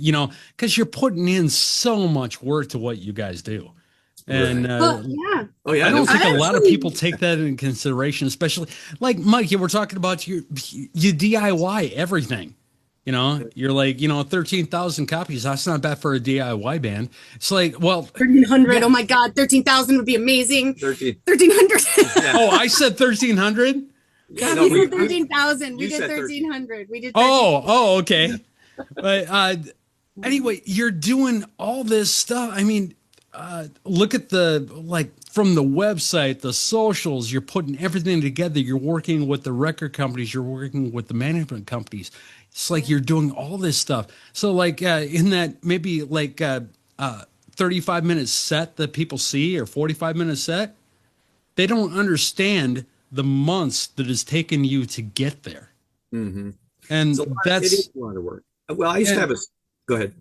because you're putting in so much work to what you guys do. And Well, yeah. Oh yeah, I don't no, think I a lot of actually- people take that into consideration, especially like Mike, you were talking about you DIY everything. You're like, 13,000 copies. That's not bad for a DIY band. It's like, well, 1,300. Yeah. Oh my God, 13,000 would be amazing. 13. 1,300. Yeah. oh, I said 1,300. Yeah, No, we did 13,000. We you did said 1,300. We did. Oh, okay. But anyway, you're doing all this stuff. I mean, look at from the website, the socials, you're putting everything together. You're working with the record companies, you're working with the management companies. It's like you're doing all this stuff. So like in that maybe like 35-minute set that people see or 45-minute set, they don't understand the months that it's taken you to get there. Mhm. And It that's is a lot of work. Well, I used to have a. Go ahead.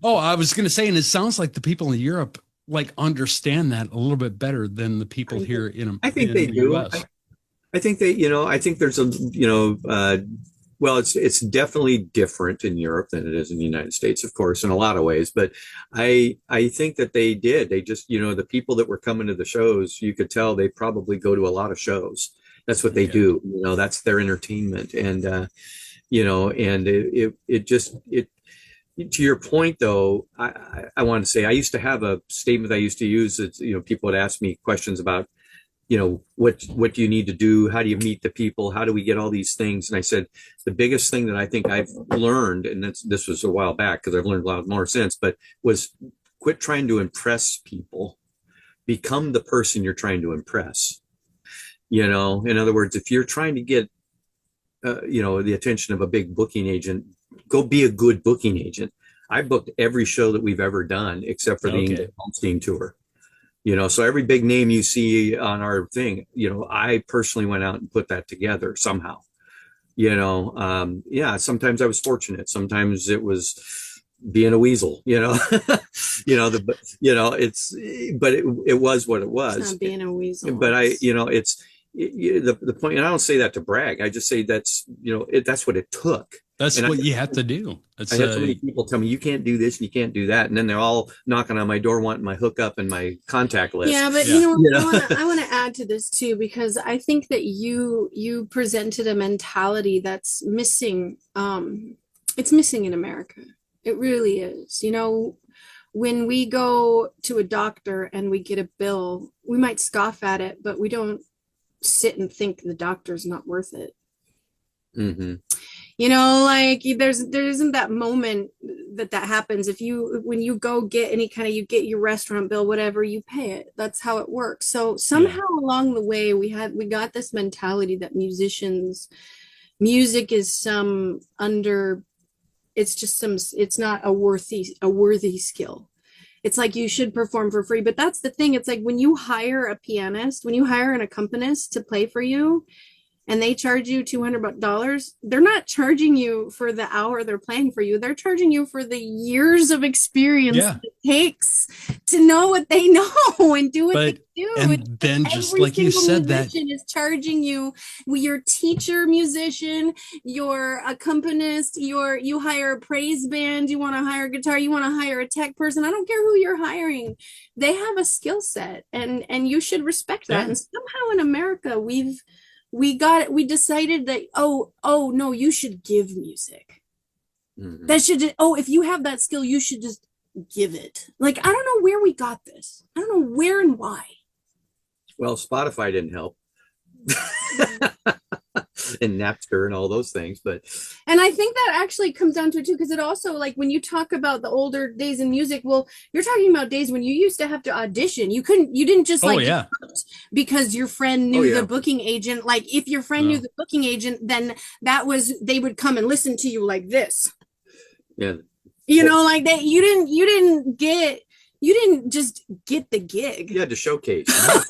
Oh, I was going to say, and it sounds like the people in Europe like understand that a little bit better than the people here in I think in they the do. US. I think I think there's well, it's definitely different in Europe than it is in the United States, of course, in a lot of ways. But I think that they did. They just, the people that were coming to the shows, you could tell they probably go to a lot of shows. That's what they Yeah. do. That's their entertainment. And, and it just, to your point though, I want to say, I used to have a statement I used to use. It's, people would ask me questions about, what do you need to do? How do you meet the people? How do we get all these things? And I said, the biggest thing that I think I've learned, and this was a while back because I've learned a lot more since, but was quit trying to impress people, become the person you're trying to impress. In other words, if you're trying to get, the attention of a big booking agent, go be a good booking agent. I booked every show that we've ever done except for the Okay. Ingrid Malmsteen tour. So every big name you see on our thing, I personally went out and put that together somehow, Yeah, sometimes I was fortunate. Sometimes it was being a weasel, but it was what it It's was. not being a weasel. But the point, and I don't say that to brag. I just say that's what it took. That's And what you have to do. I had so many people tell me, you can't do this and you can't do that. And then they're all knocking on my door wanting my hookup and my contact list. Yeah, but Yeah. I want to add to this too, because I think that you presented a mentality that's missing. It's missing in America. It really is. When we go to a doctor and we get a bill, we might scoff at it, but we don't sit and think the doctor's not worth it. Mm-hmm. Like there isn't that moment that happens. When you go get you get your restaurant bill, whatever, you pay it. That's how it works. So somehow along the way we got this mentality that music is it's not a worthy skill. It's like you should perform for free. But that's the thing. It's like when you hire a pianist, when you hire an accompanist to play for you, and they charge you $200, they're not charging you for the hour they're playing for you. They're charging you for the years of experience it takes to know what they know and do what they do. And then just like you said, that is charging you, your teacher, musician, your accompanist, you hire a praise band, you want to hire a guitar, you want to hire a tech person. I don't care who you're hiring. They have a skill set, and you should respect that. And somehow in America, we decided that, oh no, you should give music. Mm-hmm. If you have that skill, you should just give it. Like, I don't know where we got this. I don't know where and why. Well, Spotify didn't help. And Napster and all those things, and I think that actually comes down to it too, because it also, like, when you talk about the older days in music, well, you're talking about days when you used to have to audition. You didn't just because your friend knew the booking agent. Like, if your friend knew the booking agent, then they would come and listen to you like this. Yeah. Like that. You didn't just get the gig. You had to showcase.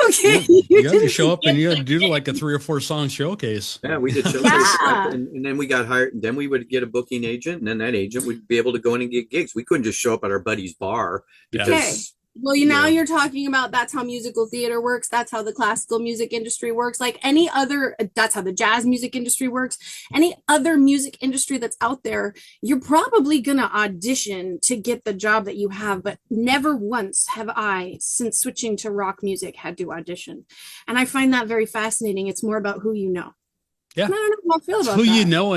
Okay. You had to show up and you had to do like a 3 or 4 song showcase. Yeah, we did showcase. And then we got hired, and then we would get a booking agent, and then that agent would be able to go in and get gigs. We couldn't just show up at our buddy's bar because Well, now you're talking about, that's how musical theater works. That's how the classical music industry works. Like any other, that's how the jazz music industry works. Any other music industry that's out there, you're probably going to audition to get the job that you have. But never once have I, since switching to rock music, had to audition. And I find that very fascinating. It's more about who you know. Yeah. And I don't know how I feel about who that. you know,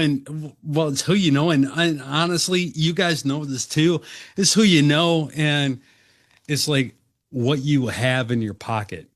it's who you know. And honestly, you guys know this too. It's who you know, and it's like what you have in your pocket.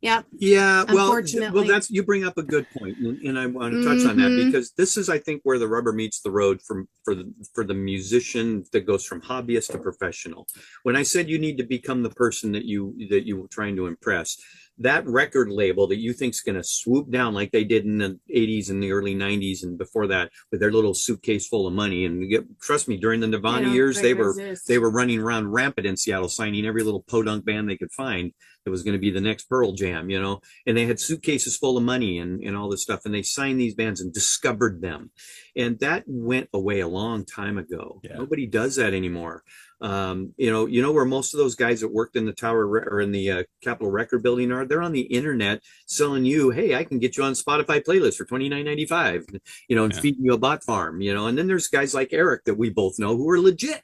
Yeah. Yeah. Unfortunately. Well, you bring up a good point, and I want to touch on that, because this is, I think, where the rubber meets the road for the musician that goes from hobbyist to professional. When I said you need to become the person that you were trying to impress, that record label that you think is going to swoop down like they did in the 80s and the early 90s and before that with their little suitcase full of money. And trust me, during the Nirvana years, they were running around rampant in Seattle, signing every little podunk band they could find that was going to be the next Pearl Jam, and they had suitcases full of money and all this stuff. And they signed these bands and discovered them. And that went away a long time ago. Yeah. Nobody does that anymore. Where most of those guys that worked in the tower or in the Capitol Record Building are? They're on the internet selling you, hey, I can get you on Spotify playlist for $29.95, and feeding you a bot farm, and then there's guys like Eric that we both know who are legit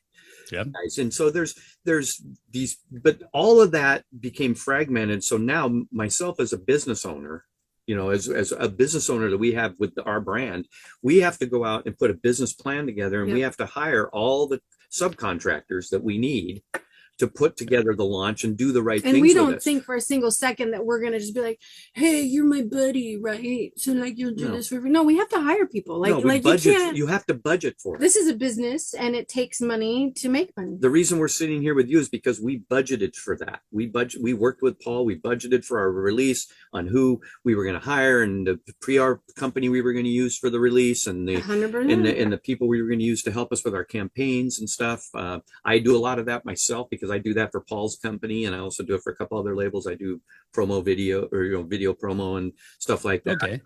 guys. And so there's these, but all of that became fragmented. So now myself as a business owner, as a business owner that we have with our brand, we have to go out and put a business plan together, and we have to hire all the subcontractors that we need to put together the launch and do the right things. And we don't think for a single second that we're going to just be like, hey, you're my buddy, right? So like you'll do this for free. No, we have to hire people. You have to budget for it. This is a business and it takes money to make money. The reason we're sitting here with you is because we budgeted for that. We worked with Paul. We budgeted for our release on who we were going to hire and the PR company we were going to use for the release and the 100%. and the people we were going to use to help us with our campaigns and stuff. I do a lot of that myself because because I do that for Paul's company, and I also do it for a couple other labels. I do promo video, or video promo and stuff like that, Okay.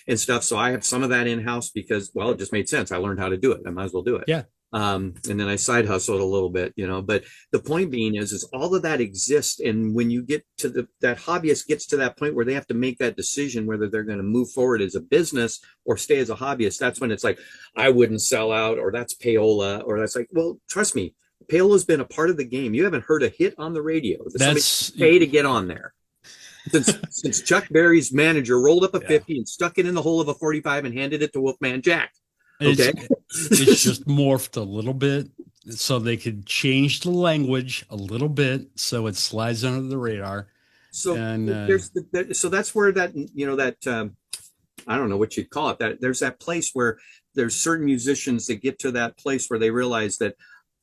and stuff. So I have some of that in house because, well, it just made sense. I learned how to do it. I might as well do it. Yeah. And then I side hustled a little bit, but the point being is all of that exists. And when you get to that hobbyist gets to that point where they have to make that decision, whether they're going to move forward as a business or stay as a hobbyist, that's when it's like, I wouldn't sell out, or that's payola, or that's like, well, trust me, payola's been a part of the game. You haven't heard a hit on the radio that That's somebody pay to get on there. Since Chuck Berry's manager rolled up a 50 and stuck it in the hole of a 45 and handed it to Wolfman Jack. Okay. It's just morphed a little bit so they could change the language a little bit so it slides under the radar. So and so that's where that, that I don't know what you'd call it, that there's that place where there's certain musicians that get to that place where they realize that,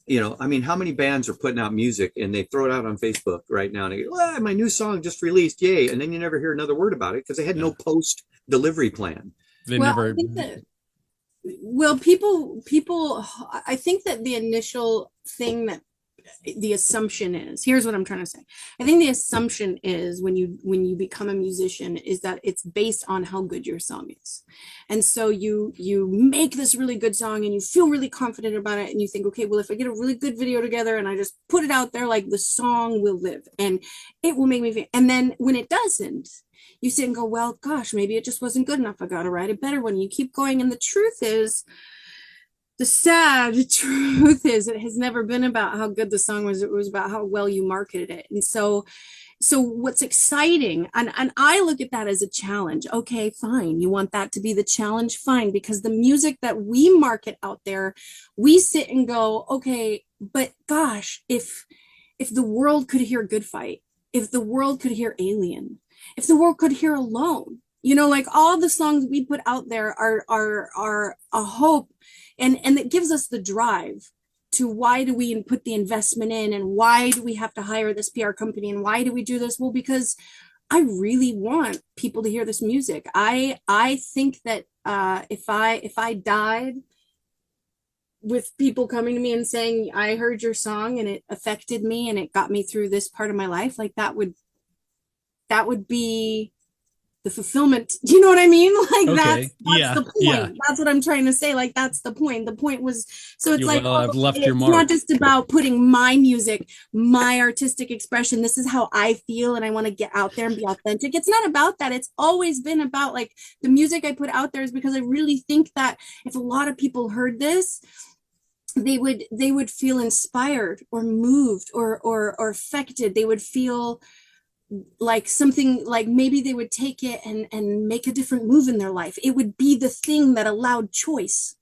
I mean, how many bands are putting out music and they throw it out on Facebook right now and they go, well, my new song just released, yay, and then you never hear another word about it because they had no post delivery plan. They never. Well, people, I think that the initial thing that the assumption is, here's what I'm trying to say. I think the assumption is when you become a musician is that it's based on how good your song is. And so you make this really good song and you feel really confident about it. And you think, okay, well, if I get a really good video together and I just put it out there, like the song will live and it will make me feel. And then when it doesn't, you sit and go, well, gosh, maybe it just wasn't good enough. I got to write a better one. You keep going. And the truth is, the sad truth is it has never been about how good the song was. It was about how well you marketed it. And so what's exciting, and I look at that as a challenge. Okay, fine. You want that to be the challenge? Fine. Because the music that we market out there, we sit and go, okay, but gosh, if the world could hear Good Fight, if the world could hear Alien, if the world could hear Alone, like all the songs we put out there are a hope, and it gives us the drive to why do we put the investment in, and why do we have to hire this PR company, and why do we do this? Well, because I really want people to hear this music. I think that if I died with people coming to me and saying, I heard your song and it affected me and it got me through this part of my life, like that would be the fulfillment. Do you know what I mean? Like Okay. that's the point. Yeah. That's what I'm trying to say. Like that's the point. The point was, so it's like, I've left your mark. It's not just about putting my music, my artistic expression. This is how I feel and I want to get out there and be authentic. It's not about that. It's always been about like the music I put out there is because I really think that if a lot of people heard this, they would feel inspired or moved or affected. They would feel like something, like maybe they would take it and make a different move in their life. It would be the thing that allowed choice,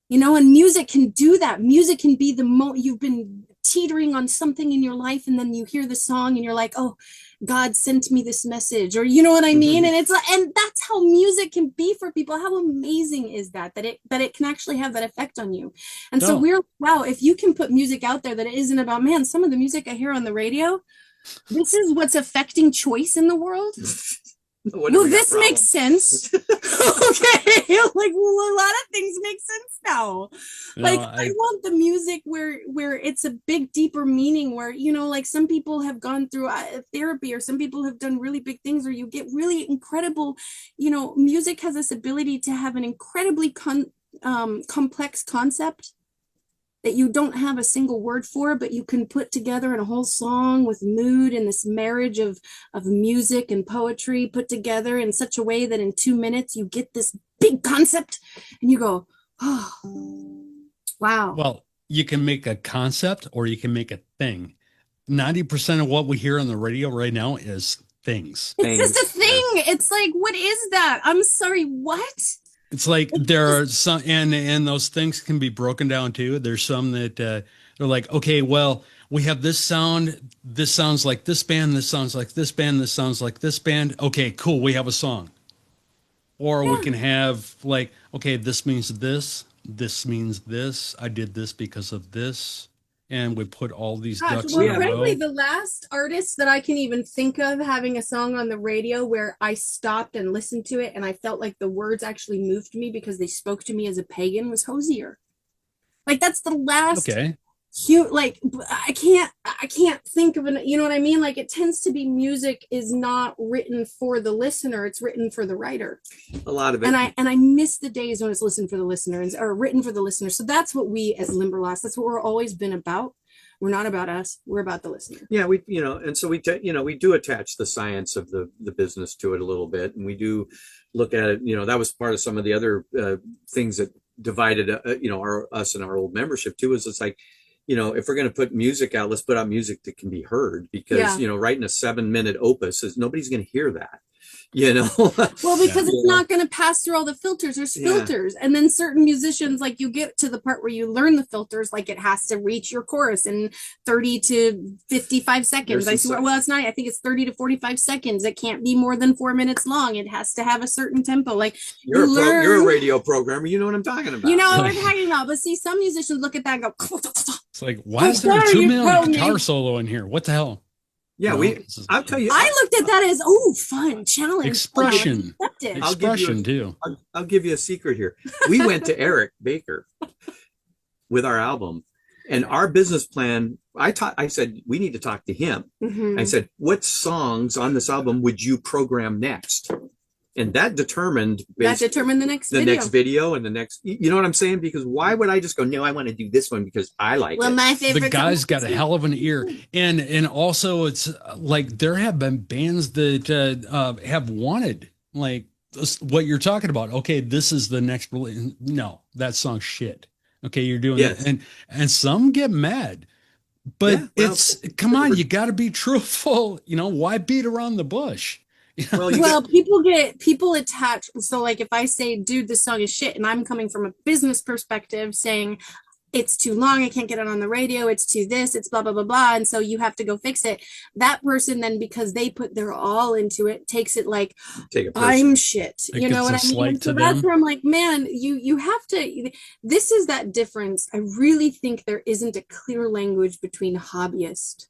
and music can do that. Music can be the you've been teetering on something in your life and then you hear the song and you're like, oh, God sent me this message, or you know what I mean? And it's like, and that's how music can be for people. How amazing is that it can actually have that effect on you. And so wow, if you can put music out there that isn't about, man, some of the music I hear on the radio, this is what's affecting choice in the world. Well, this makes sense. Okay. Like, well, a lot of things make sense now. Like, I want the music where it's a big, deeper meaning, where, like some people have gone through therapy, or some people have done really big things, or you get really incredible, music has this ability to have an incredibly complex concept that you don't have a single word for, but you can put together in a whole song with mood and this marriage of music and poetry put together in such a way that in 2 minutes you get this big concept and you go, oh, wow. Well, you can make a concept or you can make a thing. 90% of what we hear on the radio right now is things. It's just a thing. It's like, what is that? I'm sorry, what? It's like there are some, and those things can be broken down too. There's some that they're like, okay, well, we have this sound. This sounds like this band. This sounds like this band. This sounds like this band. Okay, cool. We have a song. Or we can have like, okay, this means this. This means this. I did this because of this. And we put all these ducks in a row. Frankly, the last artist that I can even think of having a song on the radio where I stopped and listened to it and I felt like the words actually moved me because they spoke to me as a pagan was Hosier. Like that's the last like I can't think of you know what I mean? Like it tends to be music is not written for the listener, it's written for the writer. A lot of it. And I miss the days when it's listened for the listeners or written for the listener. So that's what we as Limberlost, that's what we're always been about. We're not about us, we're about the listener. Yeah, we, and so we do attach the science of the business to it a little bit, and we do look at it. That was part of some of the other things that divided us and our old membership too. Is it's like, if we're going to put music out, let's put out music that can be heard, because writing a 7-minute opus is nobody's going to hear that. Well, because it's not going to pass through all the filters. There's filters, and then certain musicians, like you get to the part where you learn the filters, like it has to reach your chorus in 30 to 55 seconds. I swear, well, it's not. I think it's 30 to 45 seconds. It can't be more than 4 minutes long. It has to have a certain tempo. Like you're a radio programmer. You know what I'm talking about. You know what I'm talking about. But see, some musicians look at that and go. It's like, why is there a 2-minute guitar solo in here? What the hell? Yeah, I'll tell you. I looked at that as fun challenge, expression too. I'll give you a secret here. We went to Eric Baker with our album, and our business plan. I said we need to talk to him. Mm-hmm. I said, what songs on this album would you program next? And that determined the next video and the next, you know what I'm saying? Because why would I just go, no, I want to do this one because I like it. My favorite. The guy's got a hell of an ear. And also it's like, there have been bands that have wanted like what you're talking about. Okay, this is the next release. No, that song's shit. Okay, you're doing it. And some get mad. But come on, you got to be truthful. Why beat around the bush? Well, people attach. So like if I say, dude, this song is shit, and I'm coming from a business perspective saying it's too long, I can't get it on the radio, it's too this, it's blah, blah, blah, blah. And so you have to go fix it. That person then, because they put their all into it, takes it like I'm shit. You know what I mean? So that's where I'm like, man, you have to, this is that difference. I really think there isn't a clear language between hobbyist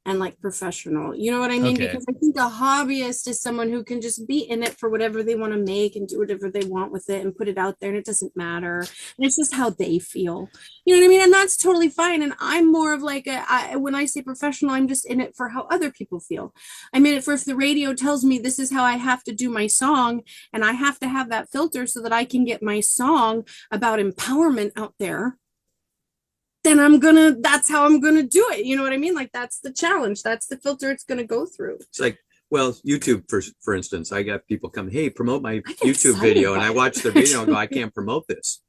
and like professional, you know what I mean? Okay. Because I think a hobbyist is someone who can just be in it for whatever they want to make and do whatever they want with it and put it out there, and it doesn't matter, and it's just how they feel, you know what I mean? And that's totally fine. And I'm more of like when I say professional, I'm just in it for how other people feel. I'm in it for if the radio tells me this is how I have to do my song, and I have to have that filter so that I can get my song about empowerment out there, then that's how I'm gonna do it. You know what I mean? Like that's the challenge. That's the filter it's gonna go through. It's like, well, YouTube, for instance, I got people come, hey, promote my YouTube video. And I watch their video and go, I can't promote this.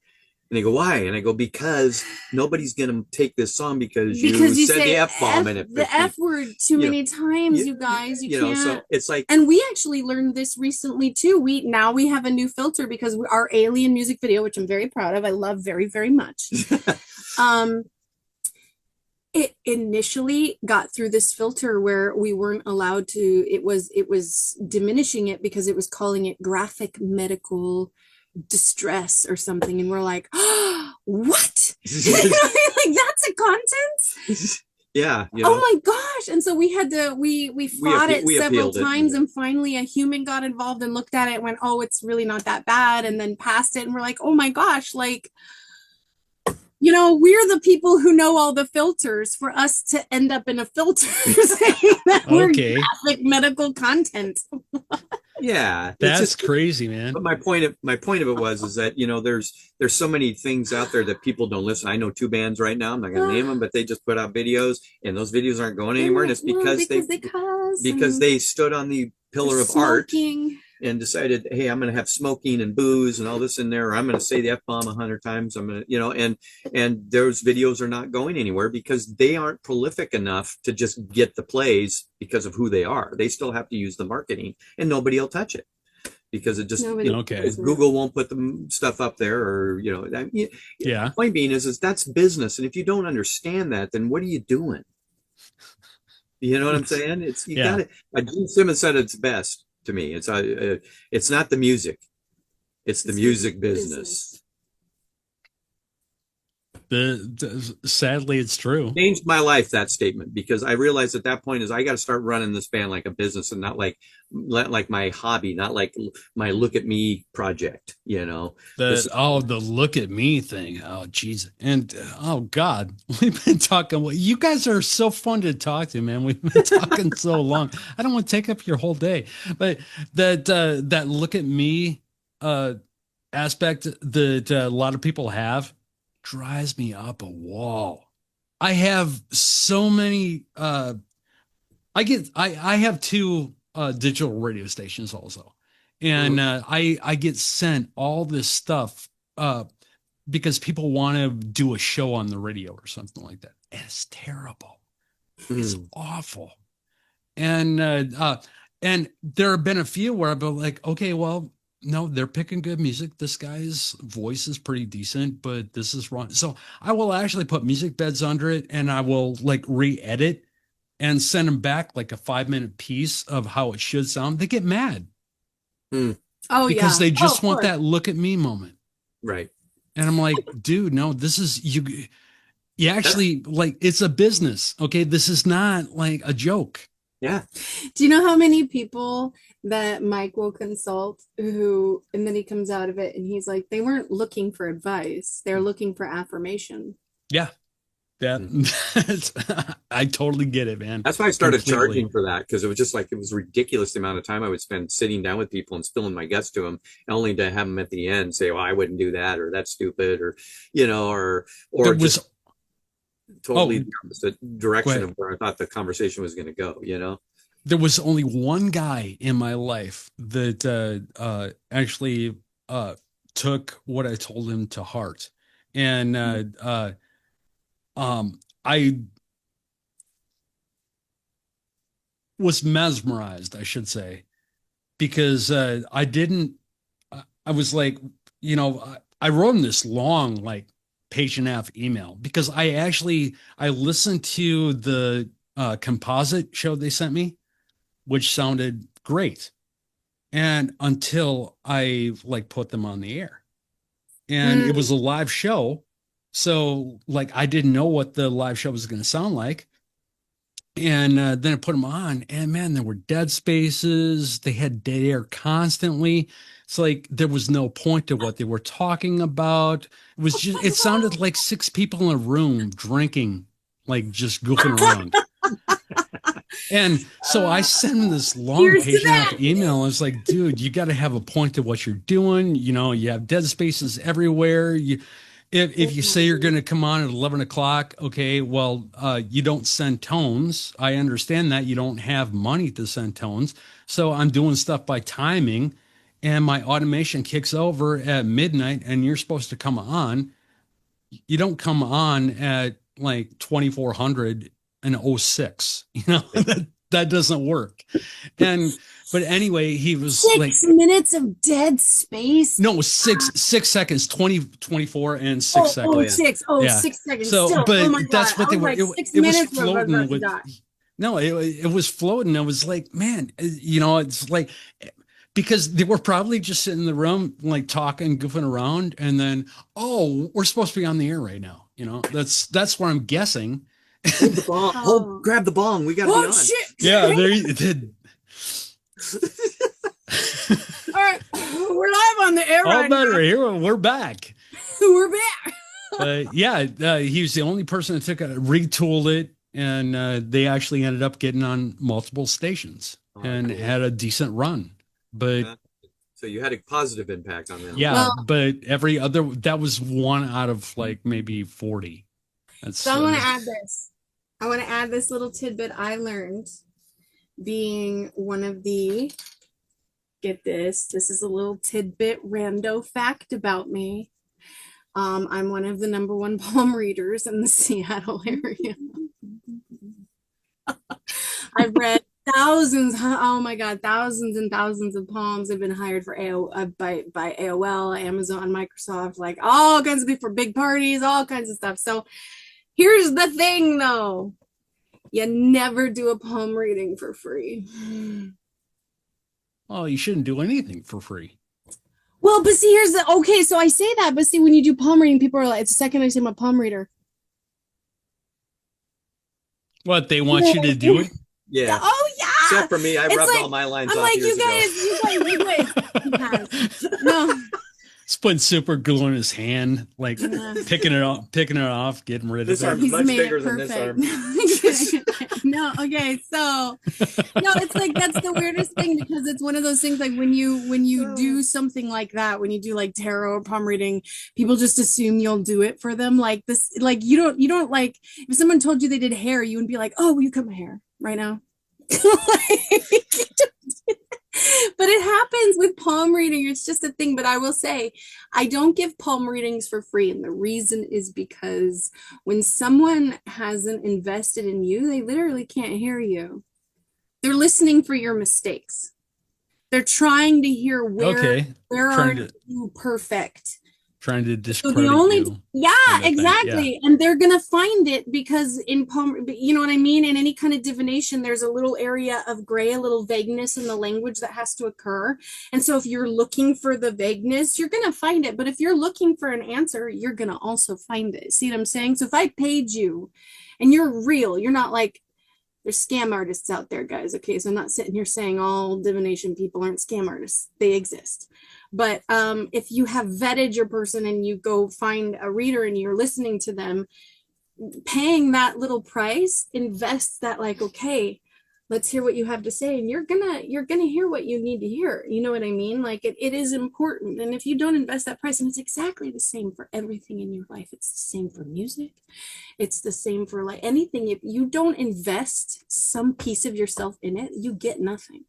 And they go, why? And I go, because nobody's gonna take this song because you said the F-bomb in it. The F word too many times, you guys. You can't. So it's like, and we actually learned this recently too. We have a new filter because our Alien music video, which I'm very proud of, I love very, very much. It initially got through this filter where we weren't allowed to, it was diminishing it because it was calling it graphic medical distress or something, and we're like, oh, what? Like that's a content? Yeah. Oh my gosh. And so we had to we fought it several times, and finally a human got involved and looked at it and went, oh, it's really not that bad, and then passed it, and we're like, oh my gosh, like, we're the people who know all the filters for us to end up in a filter saying that we're graphic medical content. Yeah, that's crazy, man. But my point of it is that there's so many things out there that people don't listen. I know 2 bands right now. I'm not going to name them, but they just put out videos, and those videos aren't going anywhere. And it's because they stood on the pillar of art and decided, hey, I'm going to have smoking and booze and all this in there, or I'm going to say the F-bomb 100 times. I'm going to, and those videos are not going anywhere because they aren't prolific enough to just get the plays because of who they are. They still have to use the marketing, and nobody will touch it because it just, Google won't put the stuff up there, or, point being is that's business. And if you don't understand that, then what are you doing? You know what I'm saying? It's, got it. Gene Simmons said it's best. To me, it's not the music, it's the music business. Sadly, it's true. Changed my life, that statement, because I realized at that point is I got to start running this band like a business and not like my hobby, not like my look at me project, you know. This is The look at me thing. Oh, jeez. And oh God, we've been talking. You guys are so fun to talk to, man. We've been talking so long. I don't want to take up your whole day, but that look at me aspect that a lot of people have drives me up a wall. I have so many I have two digital radio stations also. And I get sent all this stuff because people want to do a show on the radio or something like that. And it's terrible. It's awful. And there have been a few where I've been like, okay, well, no, they're picking good music. This guy's voice is pretty decent, but this is wrong. So I will actually put music beds under it, and I will like re-edit and send them back like a 5-minute piece of how it should sound. They get mad. Oh, because they just want course. that look at me moment. right. And I'm like, dude, no, this is you actually like, it's a business. Okay. This is not like a joke. Yeah. Do you know how many people that Mike will consult who, and then he comes out of it and he's like, they weren't looking for advice. They're looking for affirmation. Yeah. I totally get it, man. That's why I started Completely. charging for that, because it was just like, it was ridiculous the amount of time I would spend sitting down with people and spilling my guts to them, only to have them at the end say, well, I wouldn't do that, or that's stupid, or, you know, or There just was totally the opposite direction of where I thought the conversation was going to go, you know? there was only one guy in my life that actually took what I told him to heart. And I was mesmerized, I should say, because I didn't, I was like, you know, I wrote him this long, like page and a half email because I listened to the composite show they sent me, which sounded great. And until I like put them on the air, and it was a live show. So like, I didn't know what the live show was going to sound like. And then I put them on, and man, there were dead spaces. They had dead air constantly. It's like there was no point to what they were talking about. It was just, it sounded like 6 people in a room drinking, like just goofing around. And so I sent him this long page and a half email. I was like, dude, you got to have a point to what you're doing. You know, you have dead spaces everywhere. If you say you're going to come on at 11 o'clock, okay, well, you don't send tones. I understand that you don't have money to send tones. So I'm doing stuff by timing, and my automation kicks over at midnight, and you're supposed to come on. You don't come on at like 2400 and 06. You know, that doesn't work. But anyway, he was 6 like minutes of dead space. no, 6 seconds, 24 and 6 seconds. Oh, 6. Oh, Yeah. 6 seconds. So, Still. but Oh my that's God. what they were. Like, It 6 was minutes floating with. die. No, it was floating. I was like, man, you know, it's like because they were probably just sitting in the room, like talking, goofing around, and then, oh, we're supposed to be on the air right now. You know, that's what I'm guessing. Hold the bong. Hold, grab the bong. We got to be on. Shit. Yeah, there you did. All right, we're live on the air All right better now. here. We're back. We're back. Yeah, he was the only person that retooled it, and they actually ended up getting on multiple stations and cool. had a decent run. But so you had a positive impact on them. yeah, but every other, that was one out of like maybe 40. So I want to add this. I want to add this little tidbit I learned being one of the, get this is a little tidbit rando fact about me. I'm one of the #1 palm readers in the Seattle area. I've read thousands, oh my God, thousands and thousands of palms. I've been hired for by AOL, Amazon, Microsoft, like all kinds of people for big parties, all kinds of stuff. So here's the thing though. You never do a palm reading for free. Well, you shouldn't do anything for free. Well, Well, but see, here's the okay. So I say that, but see, when you do palm reading, people are like, it's the second I say I'm a palm reader. What, they want you to do it? Yeah. Oh yeah. Except for me, I It's rubbed like all my lines I'm off like, years ago. you guys. No. He's putting super glue in his hand, like Yeah. picking it off, getting rid This of arm's it. He's much made bigger it than this arm. perfect. No, okay, so no, it's like that's the weirdest thing because it's one of those things like when you do something like that, when you do like tarot or palm reading, people just assume you'll do it for them. Like this, like you don't like if someone told you they did hair, you wouldn't be like, oh, will you cut my hair right now? But it happens with palm reading. It's just a thing. But I will say, I don't give palm readings for free. And the reason is because when someone hasn't invested in you, they literally can't hear you. They're listening for your mistakes. They're trying to hear Okay. where Trying aren't to you perfect. trying to So the discredit only you. yeah, kind of thing. exactly. And they're gonna find it because in palm, you know what I mean? In any kind of divination, there's a little area of gray, a little vagueness in the language that has to occur. And so if you're looking for the vagueness, you're gonna find it. But if you're looking for an answer, you're gonna also find it. See what I'm saying? So if I paid you and you're real, you're not like there's scam artists out there, guys. Okay, so I'm not sitting here saying all divination people aren't scam artists. They exist. But if you have vetted your person and you go find a reader and you're listening to them, paying that little price invests that like, okay, let's hear what you have to say, and you're gonna hear what you need to hear. You know what I mean? Like it is important. And if you don't invest that price, and it's exactly the same for everything in your life, it's the same for music, it's the same for like anything. If you don't invest some piece of yourself in it, you get nothing.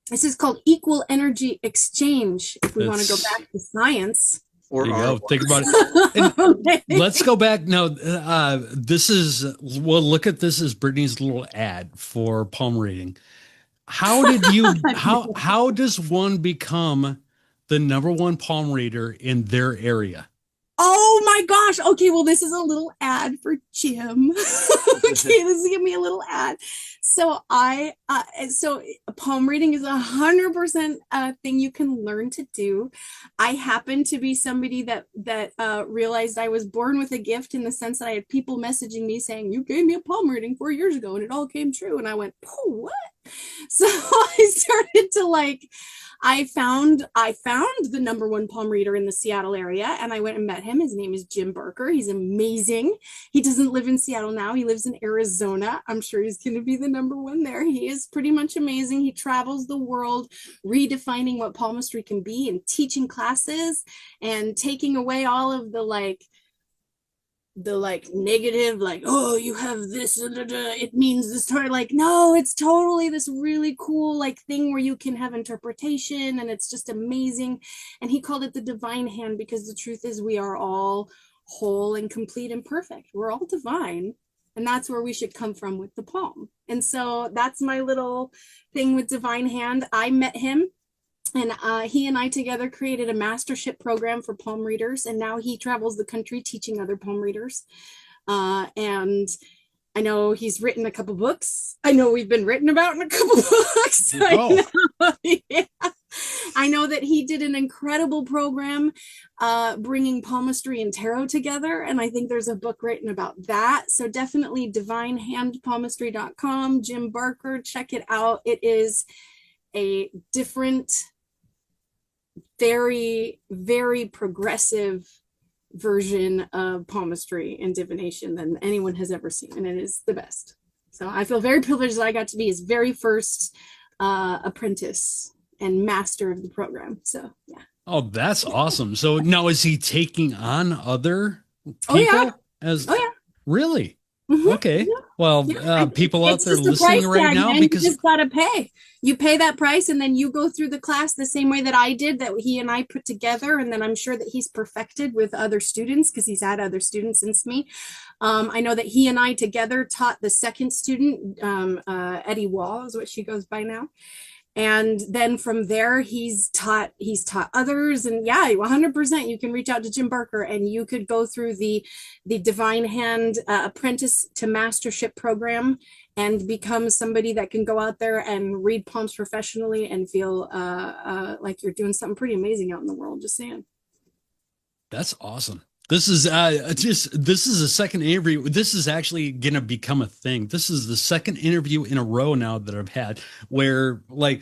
This is called equal energy exchange. If we want to go back to science. Or There you go. art. Think about it. And let's go back now. This is well. Look at this as Brittany's little ad for palm reading. How did you? How does one become the number one palm reader in their area? Oh my gosh. Okay, well, this is a little ad for Jim. Okay, this is gonna be a little ad. So so palm reading is 100% a thing you can learn to do. I happen to be somebody that realized I was born with a gift in the sense that I had people messaging me saying, you gave me a palm reading 4 years ago and it all came true. And I went, oh, what? So I started to like, I found the number one palm reader in the Seattle area, and I went and met him. His name is Jim Barker. He's amazing. He doesn't live in Seattle now. He lives in Arizona. I'm sure he's going to be the number one there. He is pretty much amazing. He travels the world redefining what palmistry can be and teaching classes and taking away all of the negative, like, oh, you have this, it means this story. Like, no, it's totally this really cool like thing where you can have interpretation, and it's just amazing. And he called it the divine hand because the truth is we are all whole and complete and perfect. We're all divine, and that's where we should come from with the palm. And so that's my little thing with divine hand. I met him, and he and I together created a mastership program for palm readers. And now he travels the country teaching other palm readers. And I know he's written a couple books. I know we've been written about in a couple books. Yeah. I know that he did an incredible program bringing palmistry and tarot together. And I think there's a book written about that. So definitely divinehandpalmistry.com, Jim Barker, check it out. It is a different, very, very progressive version of palmistry and divination than anyone has ever seen, and it is the best. So I feel very privileged that I got to be his very first apprentice and master of the program. So yeah. Oh, that's awesome. So now is he taking on other people? Oh yeah. As oh yeah. Really? Mm-hmm. Okay. Yeah. Well, people out there listening right now, because you just gotta pay. You pay that price, and then you go through the class the same way that I did, that he and I put together, and then I'm sure that he's perfected with other students because he's had other students since me. I know that he and I together taught the second student, Eddie Wall is what she goes by now. And then from there, he's taught others. And yeah, 100%, you can reach out to Jim Barker and you could go through the Divine Hand Apprentice to Mastership program and become somebody that can go out there and read palms professionally and feel like you're doing something pretty amazing out in the world. Just saying. That's awesome. This is this is a second interview. This is actually gonna become a thing. This is the second interview in a row now that I've had where like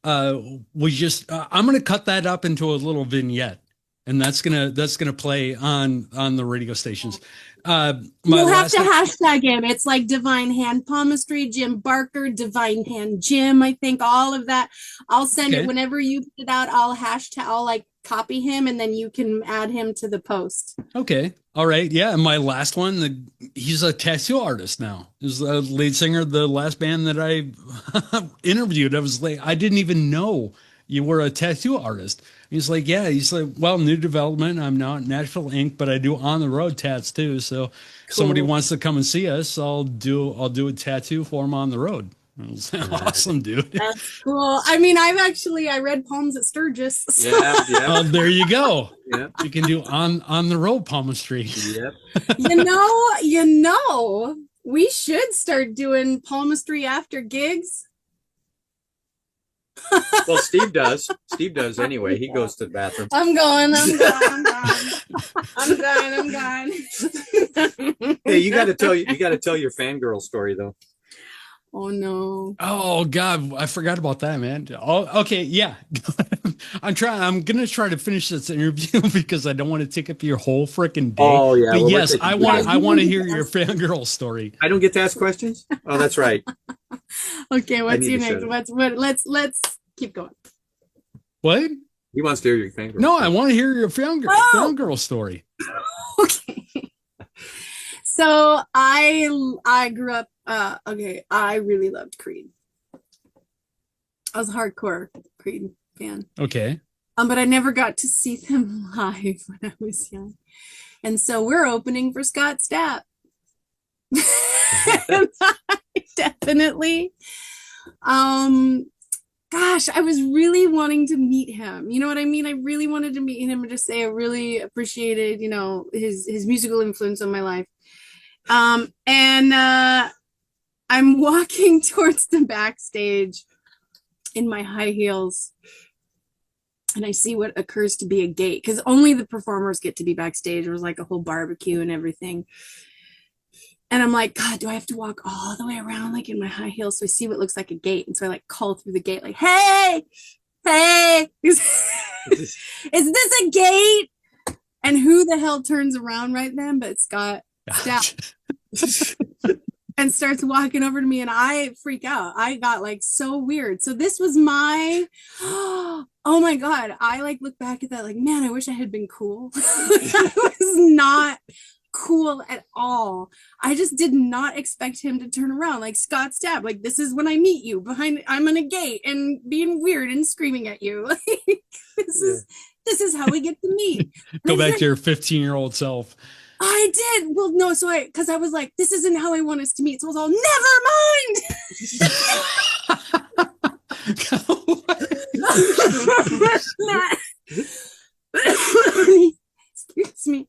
we just I'm gonna cut that up into a little vignette, and that's gonna play on the radio stations. You'll have to hashtag him. It's like Divine Hand Palmistry, Jim Barker, Divine Hand Jim. I think all of that. I'll send it whenever you put it out. I'll like copy him, and then you can add him to the post. Okay. All right. Yeah. And my last one, he's a tattoo artist now. He's the lead singer of the last band that I interviewed. I was like, I didn't even know you were a tattoo artist. He's like, yeah. He's like, well, new development. I'm now at Nashville Inc., but I do on the road tats too. So somebody wants to come and see us, I'll do a tattoo for him on the road. Awesome, dude. That's cool. I mean, I read Palms at Sturgis. So. Yeah. Oh, there you go. Yeah. You can do on the road palmistry. Yep. You know, we should start doing palmistry after gigs. Well, Steve does. Steve does anyway. He goes to the bathroom. I'm gone. Hey, you got to tell your fangirl story though. Oh no. Oh God, I forgot about that, man. Oh, okay, yeah. I'm gonna try to finish this interview because I don't want to take up your whole freaking day. Oh yeah. But well, yes, I want to hear your fangirl story. I don't get to ask questions? Oh, that's right. Okay, what's your next? Let's keep going. What? He wants to hear your fangirl. No, I want to hear your fangirl story. Okay. So I grew up I really loved Creed. I was a hardcore Creed fan. Okay. But I never got to see them live when I was young. And so we're opening for Scott Stapp. Definitely. Gosh, I was really wanting to meet him. You know what I mean? I really wanted to meet him and just say I really appreciated, his musical influence on my life. I'm walking towards the backstage in my high heels, and I see what occurs to be a gate because only the performers get to be backstage. There was like a whole barbecue and everything. And I'm like, God, do I have to walk all the way around like in my high heels? So I see what looks like a gate. And so I like call through the gate like, hey, is this a gate? And who the hell turns around right then but Scott Stapp. And starts walking over to me, and I freak out. I got like so weird. So this was my, oh my God. I like look back at that like, man, I wish I had been cool. I was not cool at all. I just did not expect him to turn around like Scott Stapp. Like, this is when I meet you I'm in a gate and being weird and screaming at you. Like, this is how we get to meet. Go back to your 15-year-old self. I did. Well, no, because I was like, this isn't how I want us to meet. So I was all, never mind. Excuse me.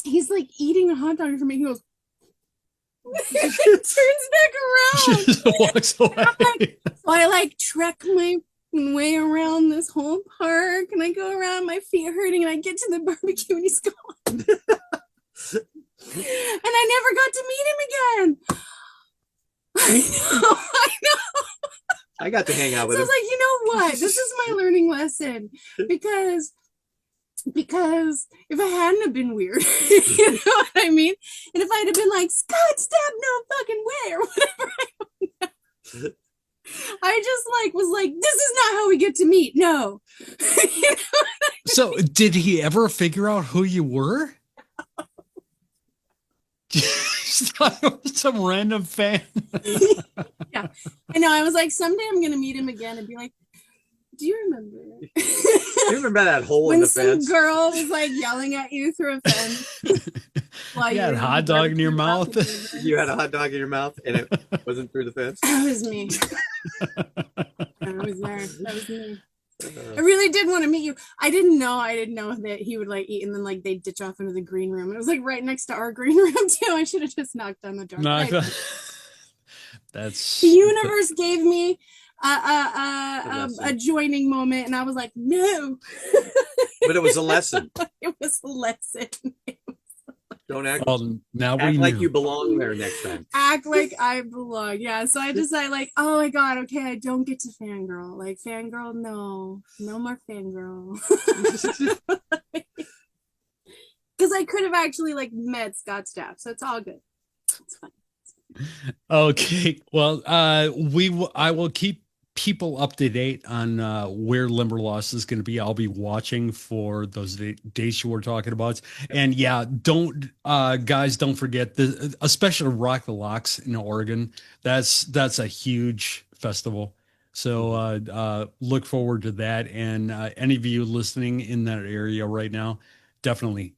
He's like eating a hot dog for me. He goes, turns back around. She just walks away. So I like trek my way around this whole park, and I go around, my feet hurting, and I get to the barbecue, and he's gone. And I never got to meet him again. I know. I got to hang out with him. him. I was like, you know what? This is my learning lesson. Because if I hadn't have been weird, you know what I mean? And if I'd have been like, Scott Stapp, no fucking way, or whatever, I just was like, this is not how we get to meet. No. You know what I mean? So did he ever figure out who you were? Some random fan. Yeah. I know. I was like, someday I'm gonna meet him again and be like, do you remember? Do you remember that hole in the fence? When some girl was like yelling at you through a fence. You had a hot dog in your mouth. You had a hot dog in your mouth and it wasn't through the fence? That was me. it was there. That was me. I really did want to meet you. I didn't know that he would like eat and then like they ditch off into the green room. It was like right next to our green room too. I should have just knocked on the door. No, Right. that's The universe gave me a joining moment, and I was like, no. But it was a lesson. It was a lesson. Don't act, now act like you belong there next time. Act like I belong. Yeah. So I decided, like, oh my God, okay, I don't get to fangirl. Like, fangirl, no more fangirl. Because I could have actually like met Scott Stapp, so it's all good. It's fine. Okay. Well, I will keep people up to date on where Limberlost is going to be. I'll be watching for those dates you were talking about. And yeah, guys, don't forget especially Rock the Locks in Oregon. That's a huge festival. So look forward to that. And any of you listening in that area right now, definitely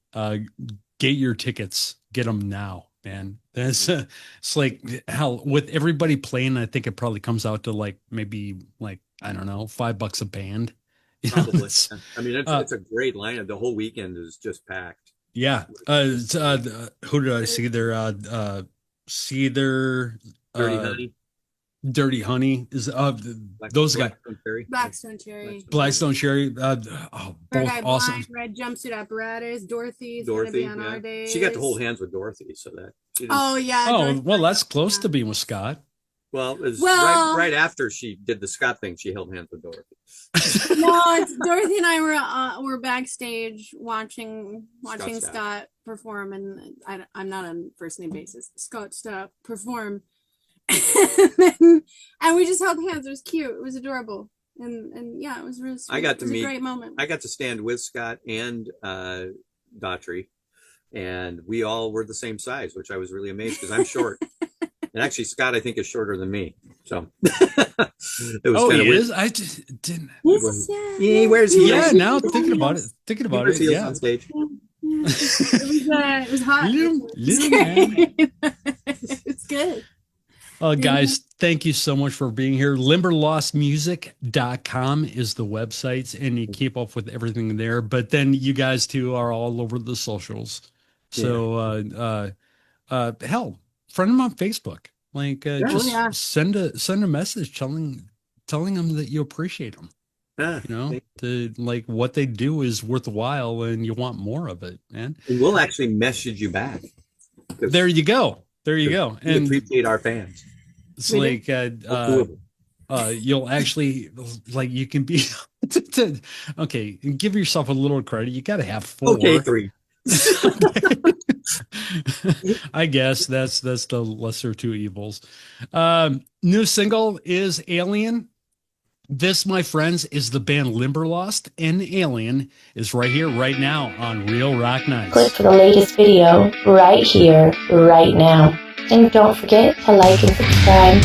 get your tickets. Get them now, man. That's it's like hell with everybody playing. I think it probably comes out to like maybe like I don't know, $5 a band. Probably. I mean, it's a great lineup. The whole weekend is just packed. Yeah. Who did I see there? Dirty Honey. Dirty Honey is those guys. Blackstone Cherry. Blackstone Cherry. Both awesome. Blind, Red Jumpsuit Apparatus. Dorothy's Dorothy, gonna be on our days. She got to hold hands with Dorothy, so that. Oh yeah. Oh well, that's close to being with Scott. Well, it was right after she did the Scott thing. She held hands with Dorothy. No, Dorothy and I were backstage watching Scott perform, and I'm not on first name basis. Scott Stapp perform. And we just held hands. It was cute. It was adorable. And yeah, it was really sweet. It was a great moment. I got to stand with Scott and Daughtry, and we all were the same size, which I was really amazed because I'm short. And actually, Scott, I think, is shorter than me. So it was kind of weird. I just didn't. He wears heels. Yeah, now thinking about it, yeah. On stage. It was hot. Little man. It's good. Guys, thank you so much for being here. Limberlostmusic.com is the website, and you keep up with everything there. But then you guys too are all over the socials. So, hell, friend them on Facebook. Like, send a message telling them that you appreciate them. Like what they do is worthwhile, and you want more of it, man. And we'll actually message you back. There you go. And we appreciate our fans. It's like you'll actually like you can be okay. Give yourself a little credit. You got to have 4. Okay, 3. I guess that's the lesser two evils. New single is Alien. This, my friends, is the band Limberlost, and Alien is right here, right now on Real Rock Nights. Click for the latest video right here, right now. And don't forget to like and subscribe.